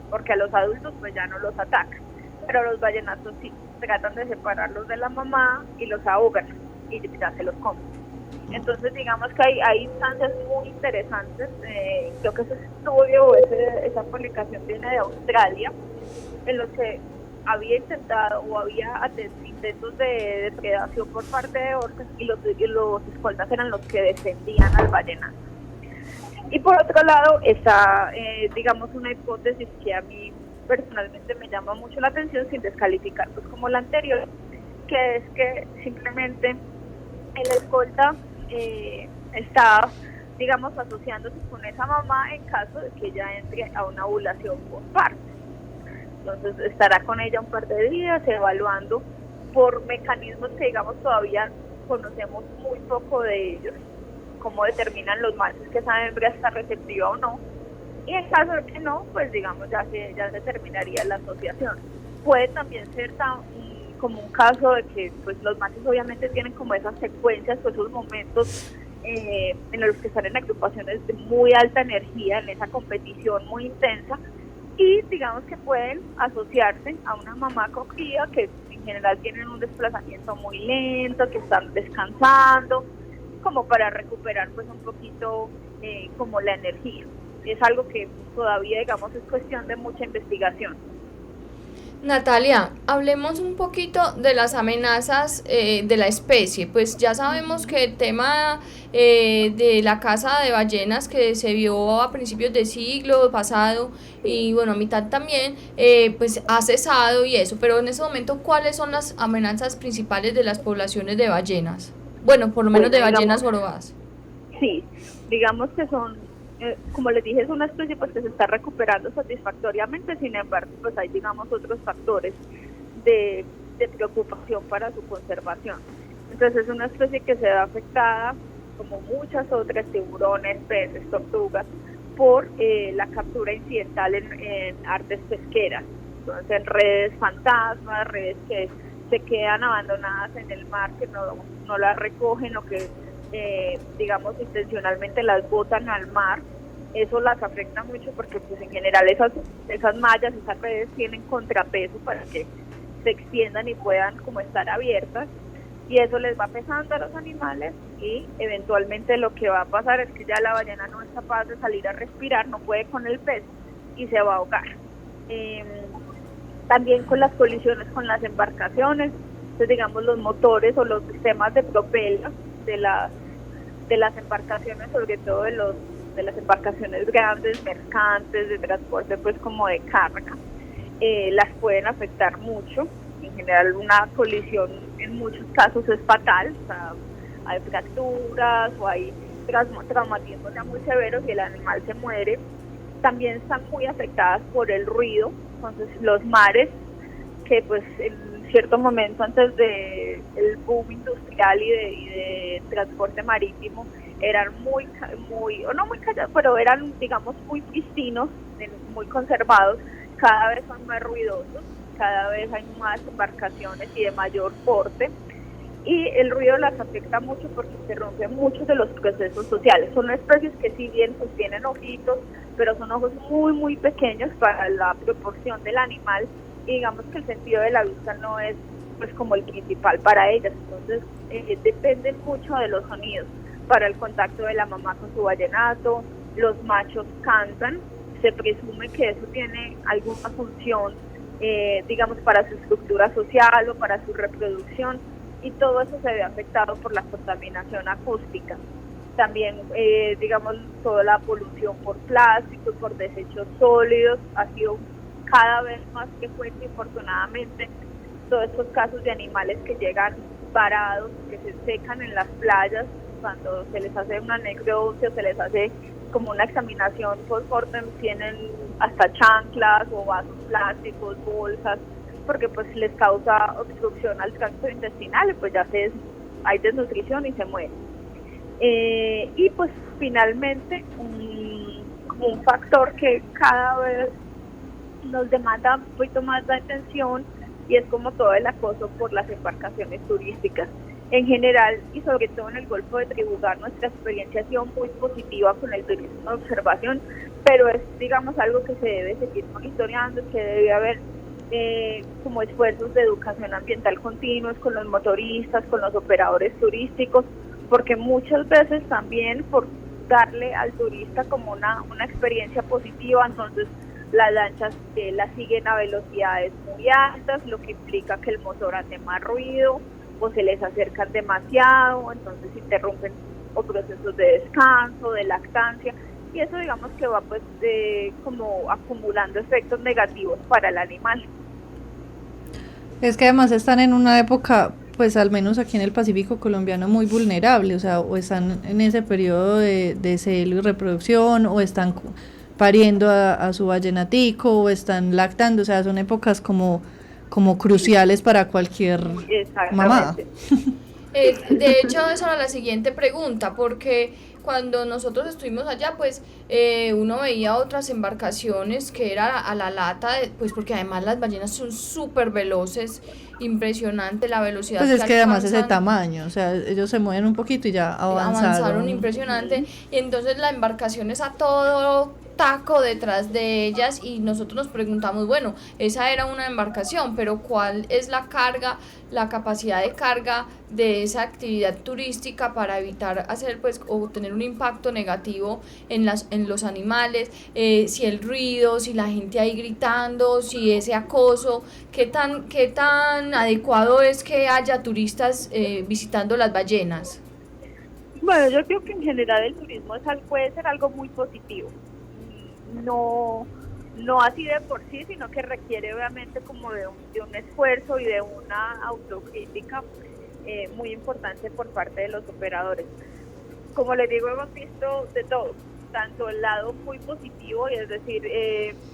E: porque a los adultos pues ya no los atacan, pero los vallenatos sí, tratan de separarlos de la mamá y los ahogan y ya se los comen. Entonces digamos que hay instancias muy interesantes, creo que ese estudio o esa publicación viene de Australia, en los que había intentado o había intentos de depredación por parte de orcas y los escoltas eran los que defendían al vallenato. Y por otro lado está, digamos, una hipótesis que a mí personalmente me llama mucho la atención, sin descalificar pues como la anterior, que es que simplemente el escolta está, digamos, asociándose con esa mamá en caso de que ella entre a una ovulación por parto. Entonces estará con ella un par de días evaluando por mecanismos que, digamos, todavía conocemos muy poco de ellos, cómo determinan los machos que esa hembra está receptiva o no, y en caso de que no, pues digamos ya se determinaría la asociación. Puede también ser como un caso de que pues los machos obviamente tienen como esas secuencias o esos momentos en los que están en agrupaciones de muy alta energía, en esa competición muy intensa, y digamos que pueden asociarse a una mamá con cría que en general tienen un desplazamiento muy lento, que están descansando, como para recuperar pues un poquito como la energía. Es algo que todavía, digamos, es cuestión de mucha investigación.
B: Natalia, hablemos un poquito de las amenazas de la especie. Pues ya sabemos que el tema de la caza de ballenas que se vio a principios del siglo pasado y bueno, a mitad también, pues ha cesado y eso, pero en ese momento, ¿cuáles son las amenazas principales de las poblaciones de ballenas? Bueno, por lo menos de ballenas jorobadas.
E: Sí, digamos que son, como les dije, es una especie pues que se está recuperando satisfactoriamente, sin embargo, pues hay, digamos, otros factores de preocupación para su conservación. Entonces es una especie que se ve afectada, como muchas otras, tiburones, peces, tortugas, por la captura incidental en artes pesqueras. Entonces en redes fantasmas, redes que se quedan abandonadas en el mar, que no las recogen o que digamos intencionalmente las botan al mar. Eso las afecta mucho porque pues en general esas mallas, esas redes tienen contrapeso para que se extiendan y puedan como estar abiertas, y eso les va pesando a los animales y eventualmente lo que va a pasar es que ya la ballena no es capaz de salir a respirar, no puede con el peso y se va a ahogar. También con las colisiones con las embarcaciones, entonces digamos los motores o los sistemas de propela de las embarcaciones, sobre todo de las embarcaciones grandes, mercantes, de transporte pues como de carga, las pueden afectar mucho. En general una colisión en muchos casos es fatal, o sea, hay fracturas o hay traumatismos ya muy severos y el animal se muere. También están muy afectadas por el ruido, entonces los mares, que pues en cierto momento antes de el boom industrial y de transporte marítimo eran muy callados, pero eran, digamos, muy pristinos, muy conservados, cada vez son más ruidosos, cada vez hay más embarcaciones y de mayor porte, y el ruido las afecta mucho porque interrumpe muchos de los procesos sociales. Son especies que si bien pues tienen ojitos, pero son ojos muy muy pequeños para la proporción del animal, y digamos que el sentido de la vista no es pues como el principal para ellas, entonces dependen mucho de los sonidos para el contacto de la mamá con su ballenato. Los machos cantan, se presume que eso tiene alguna función digamos para su estructura social o para su reproducción, y todo eso se ve afectado por la contaminación acústica. También, digamos, toda la polución por plástico, por desechos sólidos, ha sido cada vez más frecuente, infortunadamente, todos estos casos de animales que llegan varados, que se secan en las playas, cuando se les hace una necropsia, se les hace como una examinación post-mortem, tienen hasta chanclas o vasos plásticos, bolsas, porque pues les causa obstrucción al tracto intestinal y pues ya hay desnutrición y se mueren. Y pues finalmente como un factor que cada vez nos demanda un poquito más de atención, y es como todo el acoso por las embarcaciones turísticas. En general y sobre todo en el Golfo de Tribunal, nuestra experiencia ha sido muy positiva con el turismo de observación, pero es, digamos, algo que se debe seguir monitoreando, que debe haber como esfuerzos de educación ambiental continuos con los motoristas, con los operadores turísticos, porque muchas veces también por darle al turista como una experiencia positiva, entonces las lanchas las siguen a velocidades muy altas, lo que implica que el motor hace más ruido o se les acercan demasiado, entonces interrumpen o procesos de descanso, de lactancia, y eso digamos que va pues como acumulando efectos negativos para el animal.
C: Es que además están en una época, pues al menos aquí en el Pacífico colombiano, muy vulnerable, o sea, o están en ese periodo de celo y reproducción, o están pariendo a su vallenatico, o están lactando, o sea, son épocas como cruciales para cualquier mamá.
B: De hecho, esa era la siguiente pregunta, porque cuando nosotros estuvimos allá, pues uno veía otras embarcaciones que era a la lata, pues porque además las ballenas son súper veloces, impresionante la velocidad.
C: Pues es que además ese tamaño, o sea, ellos se mueven un poquito y ya avanzaron
B: impresionante, y entonces la embarcación es a todo taco detrás de ellas, y nosotros nos preguntamos, bueno, esa era una embarcación, pero ¿cuál es la carga, la capacidad de carga de esa actividad turística para evitar hacer pues o tener un impacto negativo en los animales? Si el ruido, si la gente ahí gritando, si ese acoso, qué tan adecuado es que haya turistas visitando las ballenas.
E: Bueno, yo creo que en general el turismo puede ser algo muy positivo. No así de por sí, sino que requiere obviamente como de un esfuerzo y de una autocrítica muy importante por parte de los operadores. Como les digo, hemos visto de todo, tanto el lado muy positivo, y es decir,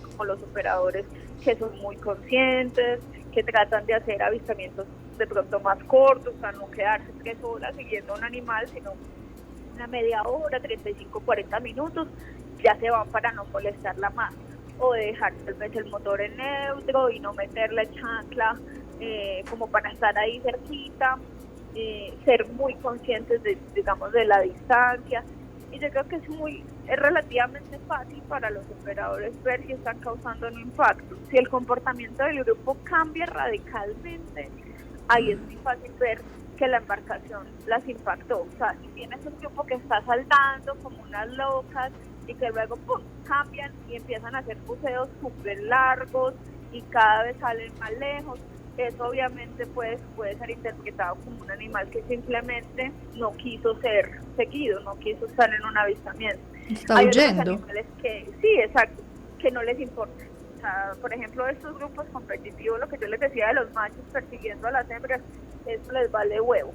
E: como los operadores que son muy conscientes, que tratan de hacer avistamientos de pronto más cortos, a no quedarse 3 horas siguiendo a un animal, sino una media hora, 35, 40 minutos, ya se van para no molestarla más, o dejar tal vez el motor en neutro y no meterle chancla como para estar ahí cerquita, ser muy conscientes digamos de la distancia, y yo creo que es relativamente fácil para los operadores ver si están causando un impacto. Si el comportamiento del grupo cambia radicalmente, ahí es muy fácil ver que la embarcación las impactó. O sea, si tienes un grupo que está saltando como unas locas y que luego ¡pum!, cambian y empiezan a hacer buceos súper largos y cada vez salen más lejos, eso obviamente puede ser interpretado como un animal que simplemente no quiso ser seguido, no quiso estar en un avistamiento.
C: Está huyendo.
E: Hay animales que, sí, exacto, que no les importa. O sea, por ejemplo, estos grupos competitivos, lo que yo les decía de los machos persiguiendo a las hembras, eso les vale huevo.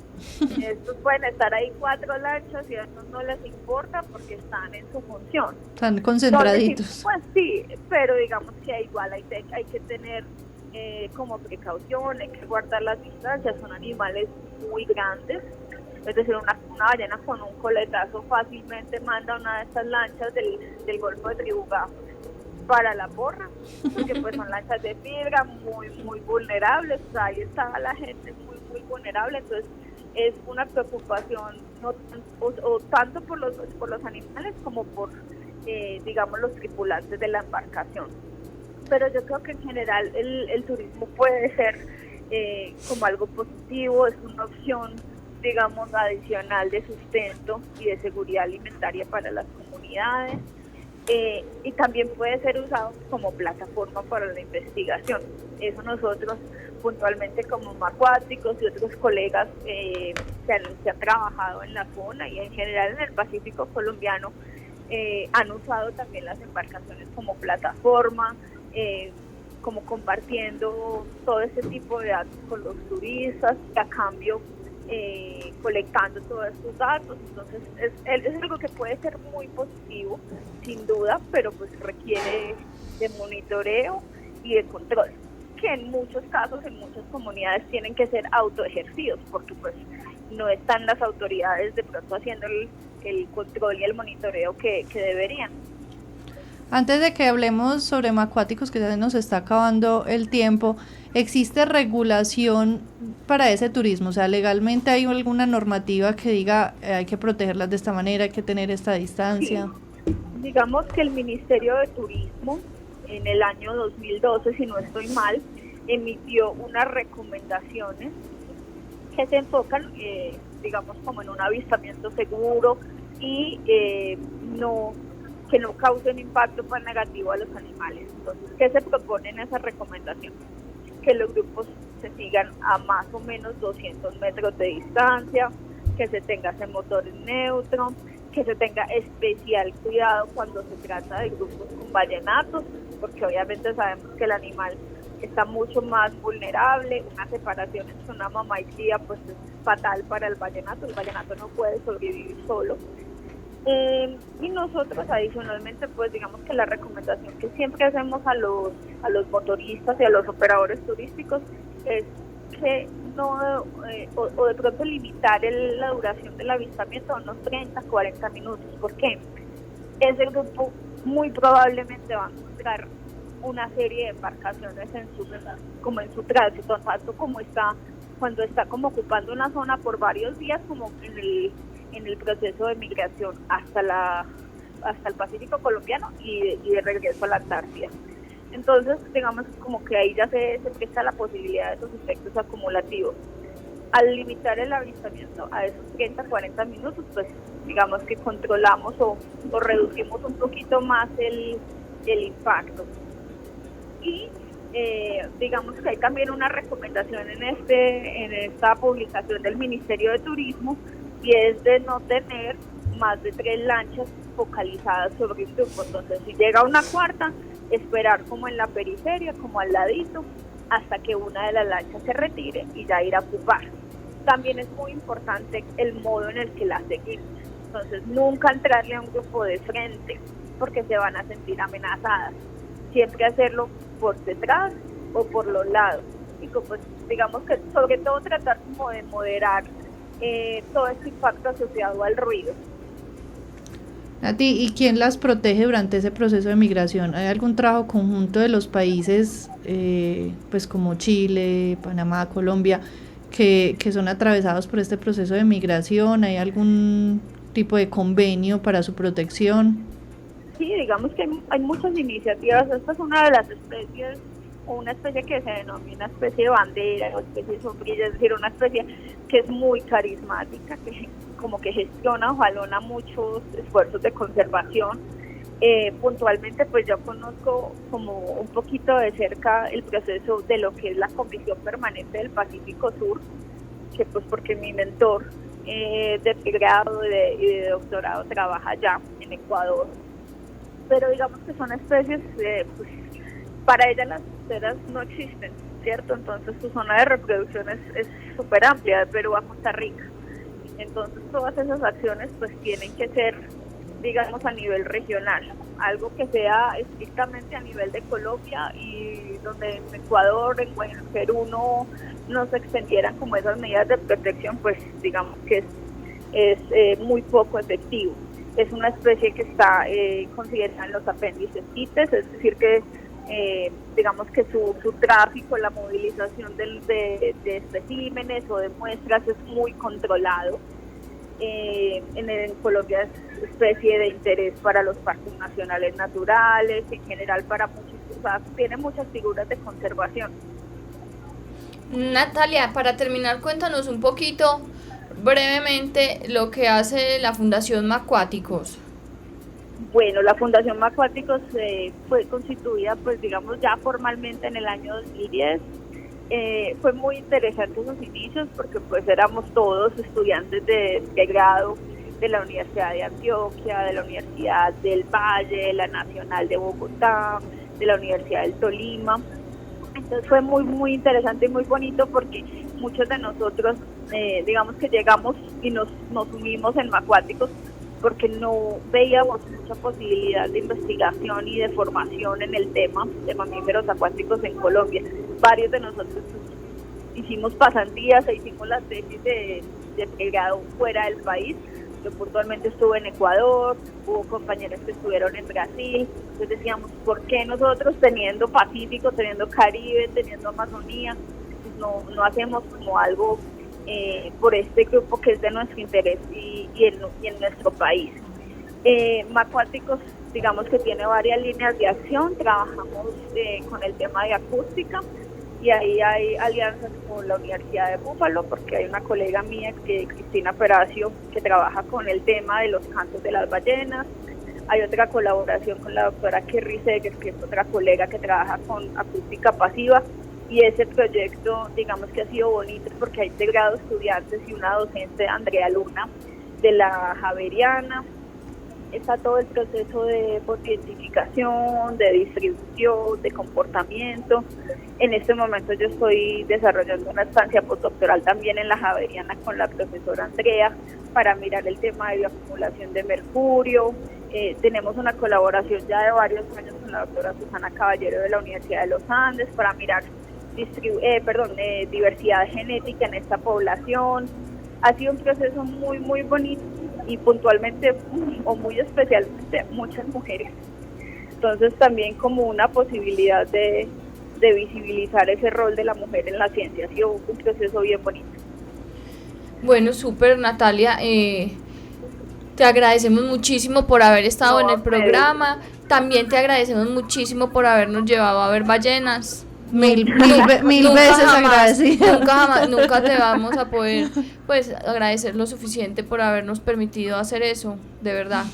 E: Estos pueden estar ahí 4 lanchas y a estos no les importa porque están en su función.
C: Están concentraditos.
E: Pues sí, pero digamos que igual hay que tener como precaución, hay que guardar las distancias. Son animales muy grandes, es decir, una ballena con un coletazo fácilmente manda una de estas lanchas del Golfo de Tribugá para la porra, porque pues son lanchas de fibra muy muy vulnerables. O sea, ahí está la gente muy vulnerable, entonces es una preocupación no tanto por los animales como por digamos los tripulantes de la embarcación. Pero yo creo que en general el turismo puede ser como algo positivo, es una opción, digamos, adicional de sustento y de seguridad alimentaria para las comunidades, y también puede ser usado como plataforma para la investigación. Eso nosotros puntualmente como Macuáticos y otros colegas que han trabajado en la zona y en general en el Pacífico colombiano han usado también las embarcaciones como plataforma, como compartiendo todo ese tipo de datos con los turistas, y a cambio colectando todos estos datos. Entonces es algo que puede ser muy positivo, sin duda, pero pues requiere de monitoreo y de control, que en muchos casos, en muchas comunidades tienen que ser autoejercidos, porque pues no están las autoridades de pronto haciendo el control y el monitoreo que deberían.
C: Antes de que hablemos sobre Macuáticos, que ya nos está acabando el tiempo, ¿existe regulación para ese turismo? O sea, ¿legalmente hay alguna normativa que diga hay que protegerlas de esta manera, hay que tener esta distancia?
E: Sí. Digamos que el Ministerio de Turismo en el año 2012, si no estoy mal, emitió unas recomendaciones que se enfocan, digamos, como en un avistamiento seguro y que no causen impacto pues negativo a los animales. Entonces, ¿qué se propone en esa recomendación? Que los grupos se sigan a más o menos 200 metros de distancia, que se tenga ese motor en neutro, que se tenga especial cuidado cuando se trata de grupos con vallenatos, porque obviamente sabemos que el animal está mucho más vulnerable. Una separación entre una mamá y cría pues es fatal para el vallenato no puede sobrevivir solo. Y nosotros adicionalmente pues digamos que la recomendación que siempre hacemos a los motoristas y a los operadores turísticos es que no o de pronto limitar la duración del avistamiento a unos 30-40 minutos. ¿Por qué? Ese grupo muy probablemente va a encontrar una serie de embarcaciones en su tránsito, tanto como cuando está como ocupando una zona por varios días, como en el proceso de migración hasta el Pacífico colombiano y de regreso a la Antártida. Entonces, digamos como que ahí ya se presta la posibilidad de esos efectos acumulativos. Al limitar el avistamiento a esos 30-40 minutos, pues digamos que controlamos o reducimos un poquito más el impacto. Y digamos que hay también una recomendación en esta publicación del Ministerio de Turismo, y es de no tener más de 3 lanchas focalizadas sobre un grupo. Entonces, si llega una cuarta, esperar como en la periferia, como al ladito, hasta que una de las lanchas se retire y ya ir a ocupar. También es muy importante el modo en el que la seguimos. Entonces, nunca entrarle a un grupo de frente, porque se van a sentir amenazadas. Siempre hacerlo por detrás o por los lados. Y pues digamos que sobre todo tratar como de moderar todo este impacto asociado al ruido.
C: Nati, ¿y quién las protege durante ese proceso de migración? ¿Hay algún trabajo conjunto de los países, pues como Chile, Panamá, Colombia, que son atravesados por este proceso de migración? ¿Hay algún tipo de convenio para su protección?
E: Sí, digamos que hay muchas iniciativas. Esta es una de las especies, o una especie que se denomina especie de bandera o especie de sombrilla, es decir, una especie que es muy carismática, que como que gestiona o jalona muchos esfuerzos de conservación. Puntualmente pues yo conozco como un poquito de cerca el proceso de lo que es la Comisión Permanente del Pacífico Sur, que pues porque mi mentor de pregrado y de doctorado trabaja allá en Ecuador. Pero digamos que son especies, pues para ellas las costeras no existen, ¿cierto? Entonces su zona de reproducción es súper amplia, de Perú a Costa Rica. Entonces todas esas acciones pues tienen que ser, digamos, a nivel regional, algo que sea estrictamente a nivel de Colombia, y donde en Ecuador, en Perú no se extendieran como esas medidas de protección, pues digamos que es muy poco efectivo. Es una especie que está considerada en los apéndices CITES, es decir que digamos que su tráfico, la movilización de especímenes o de muestras es muy controlado. En Colombia es especie de interés para los parques nacionales naturales, en general para muchos, o sea, tiene muchas figuras de conservación.
B: Natalia, para terminar, cuéntanos un poquito brevemente lo que hace la Fundación Macuáticos.
E: Bueno, la Fundación Macuáticos fue constituida, pues digamos, ya formalmente en el año 2010. Fue muy interesante esos inicios porque pues éramos todos estudiantes de grado de la Universidad de Antioquia, de la Universidad del Valle, de la Nacional de Bogotá, de la Universidad del Tolima. Entonces fue muy, muy interesante y muy bonito porque muchos de nosotros, digamos que llegamos y nos unimos en Macuáticos porque no veíamos mucha posibilidad de investigación y de formación en el tema de mamíferos acuáticos en Colombia. Varios de nosotros hicimos pasantías e hicimos las tesis de pregrado fuera del país. Yo puntualmente estuve en Ecuador, hubo compañeros que estuvieron en Brasil. Entonces decíamos, ¿por qué nosotros teniendo Pacífico, teniendo Caribe, teniendo Amazonía, pues no hacemos como algo por este grupo que es de nuestro interés y en nuestro país? Macuáticos, digamos que tiene varias líneas de acción. Trabajamos con el tema de acústica, y ahí hay alianzas con la Universidad de Búfalo, porque hay una colega mía, Cristina Peracio, que trabaja con el tema de los cantos de las ballenas. Hay otra colaboración con la doctora Kerry Seger, que es otra colega que trabaja con acústica pasiva, y ese proyecto, digamos que ha sido bonito porque hay integrado estudiantes y una docente, Andrea Luna, de la Javeriana, está todo el proceso de identificación, de distribución, de comportamiento. En este momento yo estoy desarrollando una estancia postdoctoral también en la Javeriana con la profesora Andrea para mirar el tema de bioacumulación de mercurio. Tenemos una colaboración ya de varios años con la doctora Susana Caballero de la Universidad de los Andes para mirar diversidad genética en esta población. Ha sido un proceso muy, muy bonito y puntualmente o muy especialmente muchas mujeres. Entonces también como una posibilidad de visibilizar ese rol de la mujer en la ciencia. Ha sido un proceso bien bonito.
B: Bueno, súper, Natalia. Te agradecemos muchísimo por haber estado en el programa. También te agradecemos muchísimo por habernos llevado a ver ballenas.
C: Mil veces agradecida.
B: Nunca te vamos a poder pues agradecer lo suficiente por habernos permitido hacer eso, de verdad.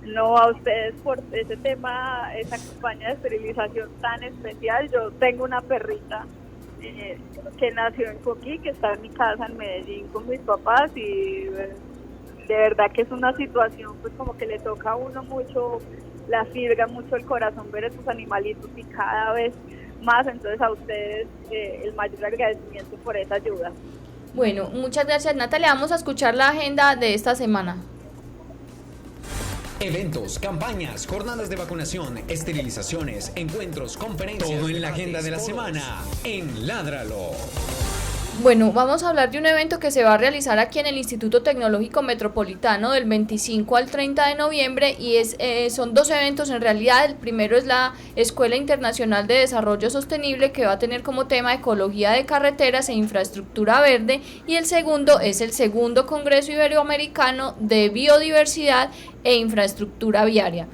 E: No, a ustedes por ese tema, esa campaña de esterilización tan especial. Yo tengo una perrita que nació en Coquí, que está en mi casa en Medellín con mis papás, y de verdad que es una situación pues como que le toca a uno mucho la fibra, mucho el corazón ver a esos animalitos y cada vez más. Entonces a ustedes el mayor agradecimiento por esa ayuda.
B: Bueno, muchas gracias, Natalia. Vamos a escuchar la agenda de esta semana.
D: Eventos, campañas, jornadas de vacunación, esterilizaciones, encuentros, conferencias. Todo en la agenda de la semana en Ládralo.
B: Bueno, vamos a hablar de un evento que se va a realizar aquí en el Instituto Tecnológico Metropolitano del 25 al 30 de noviembre y son dos eventos en realidad. El primero es la Escuela Internacional de Desarrollo Sostenible, que va a tener como tema ecología de carreteras e infraestructura verde, y el segundo es el segundo Congreso Iberoamericano de Biodiversidad e Infraestructura Viaria.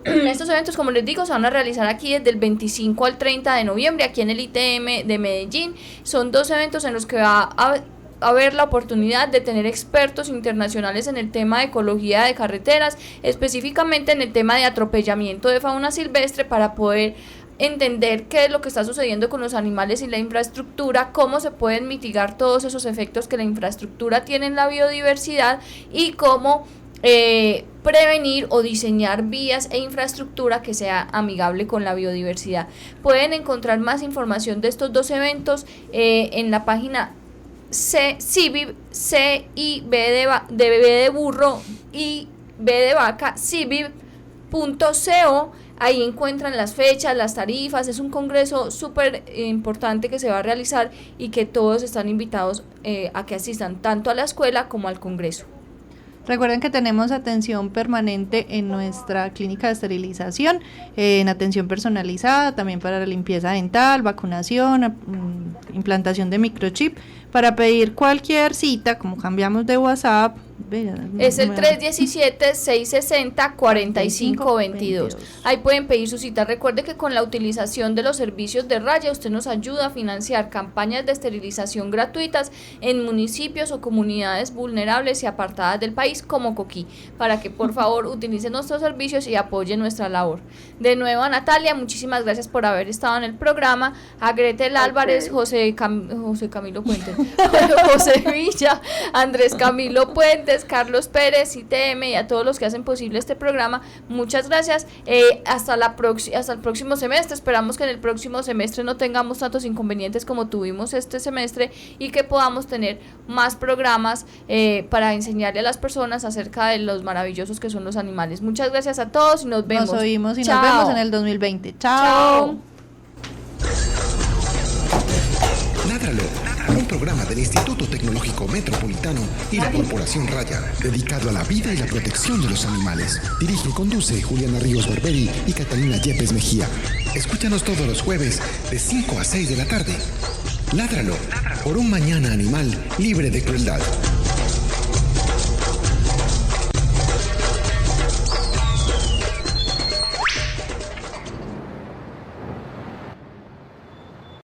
B: Estos eventos, como les digo, se van a realizar aquí desde el 25 al 30 de noviembre, aquí en el ITM de Medellín. Son dos eventos en los que va a haber la oportunidad de tener expertos internacionales en el tema de ecología de carreteras, específicamente en el tema de atropellamiento de fauna silvestre, para poder entender qué es lo que está sucediendo con los animales y la infraestructura, cómo se pueden mitigar todos esos efectos que la infraestructura tiene en la biodiversidad y cómo prevenir o diseñar vías e infraestructura que sea amigable con la biodiversidad. Pueden encontrar más información de estos dos eventos en la página CIBIB, C-I-B de burro y B de vaca, cibib.co. Ahí encuentran las fechas, las tarifas. Es un congreso súper importante que se va a realizar y que todos están invitados a que asistan tanto a la escuela como al congreso.
C: Recuerden que tenemos atención permanente en nuestra clínica de esterilización, en atención personalizada, también para la limpieza dental, vacunación, implantación de microchip. Para pedir cualquier cita, como cambiamos de WhatsApp,
B: es el 317-660-4522. Ahí pueden pedir su cita. Recuerde que con la utilización de los servicios de Raya, usted nos ayuda a financiar campañas de esterilización gratuitas en municipios o comunidades vulnerables y apartadas del país como Coquí, para que por favor utilicen nuestros servicios y apoyen nuestra labor. De nuevo, a Natalia, muchísimas gracias por haber estado en el programa. A Gretel Álvarez, José Camilo Puentes, José Villa, Andrés Camilo Puentes, Carlos Pérez, ITM, y a todos los que hacen posible este programa, muchas gracias. Hasta el próximo semestre. Esperamos que en el próximo semestre no tengamos tantos inconvenientes como tuvimos este semestre y que podamos tener más programas para enseñarle a las personas acerca de los maravillosos que son los animales. Muchas gracias a todos y nos vemos.
C: Nos oímos y Chao. Nos vemos en el 2020. Chao.
A: Ládralo, un programa del Instituto Tecnológico Metropolitano y la Corporación Raya, dedicado a la vida y la protección de los animales. Dirige y conduce Juliana Ríos Barberi y Catalina Yepes Mejía. Escúchanos todos los jueves de 5 a 6 de la tarde. Ládralo, por un mañana animal libre de crueldad.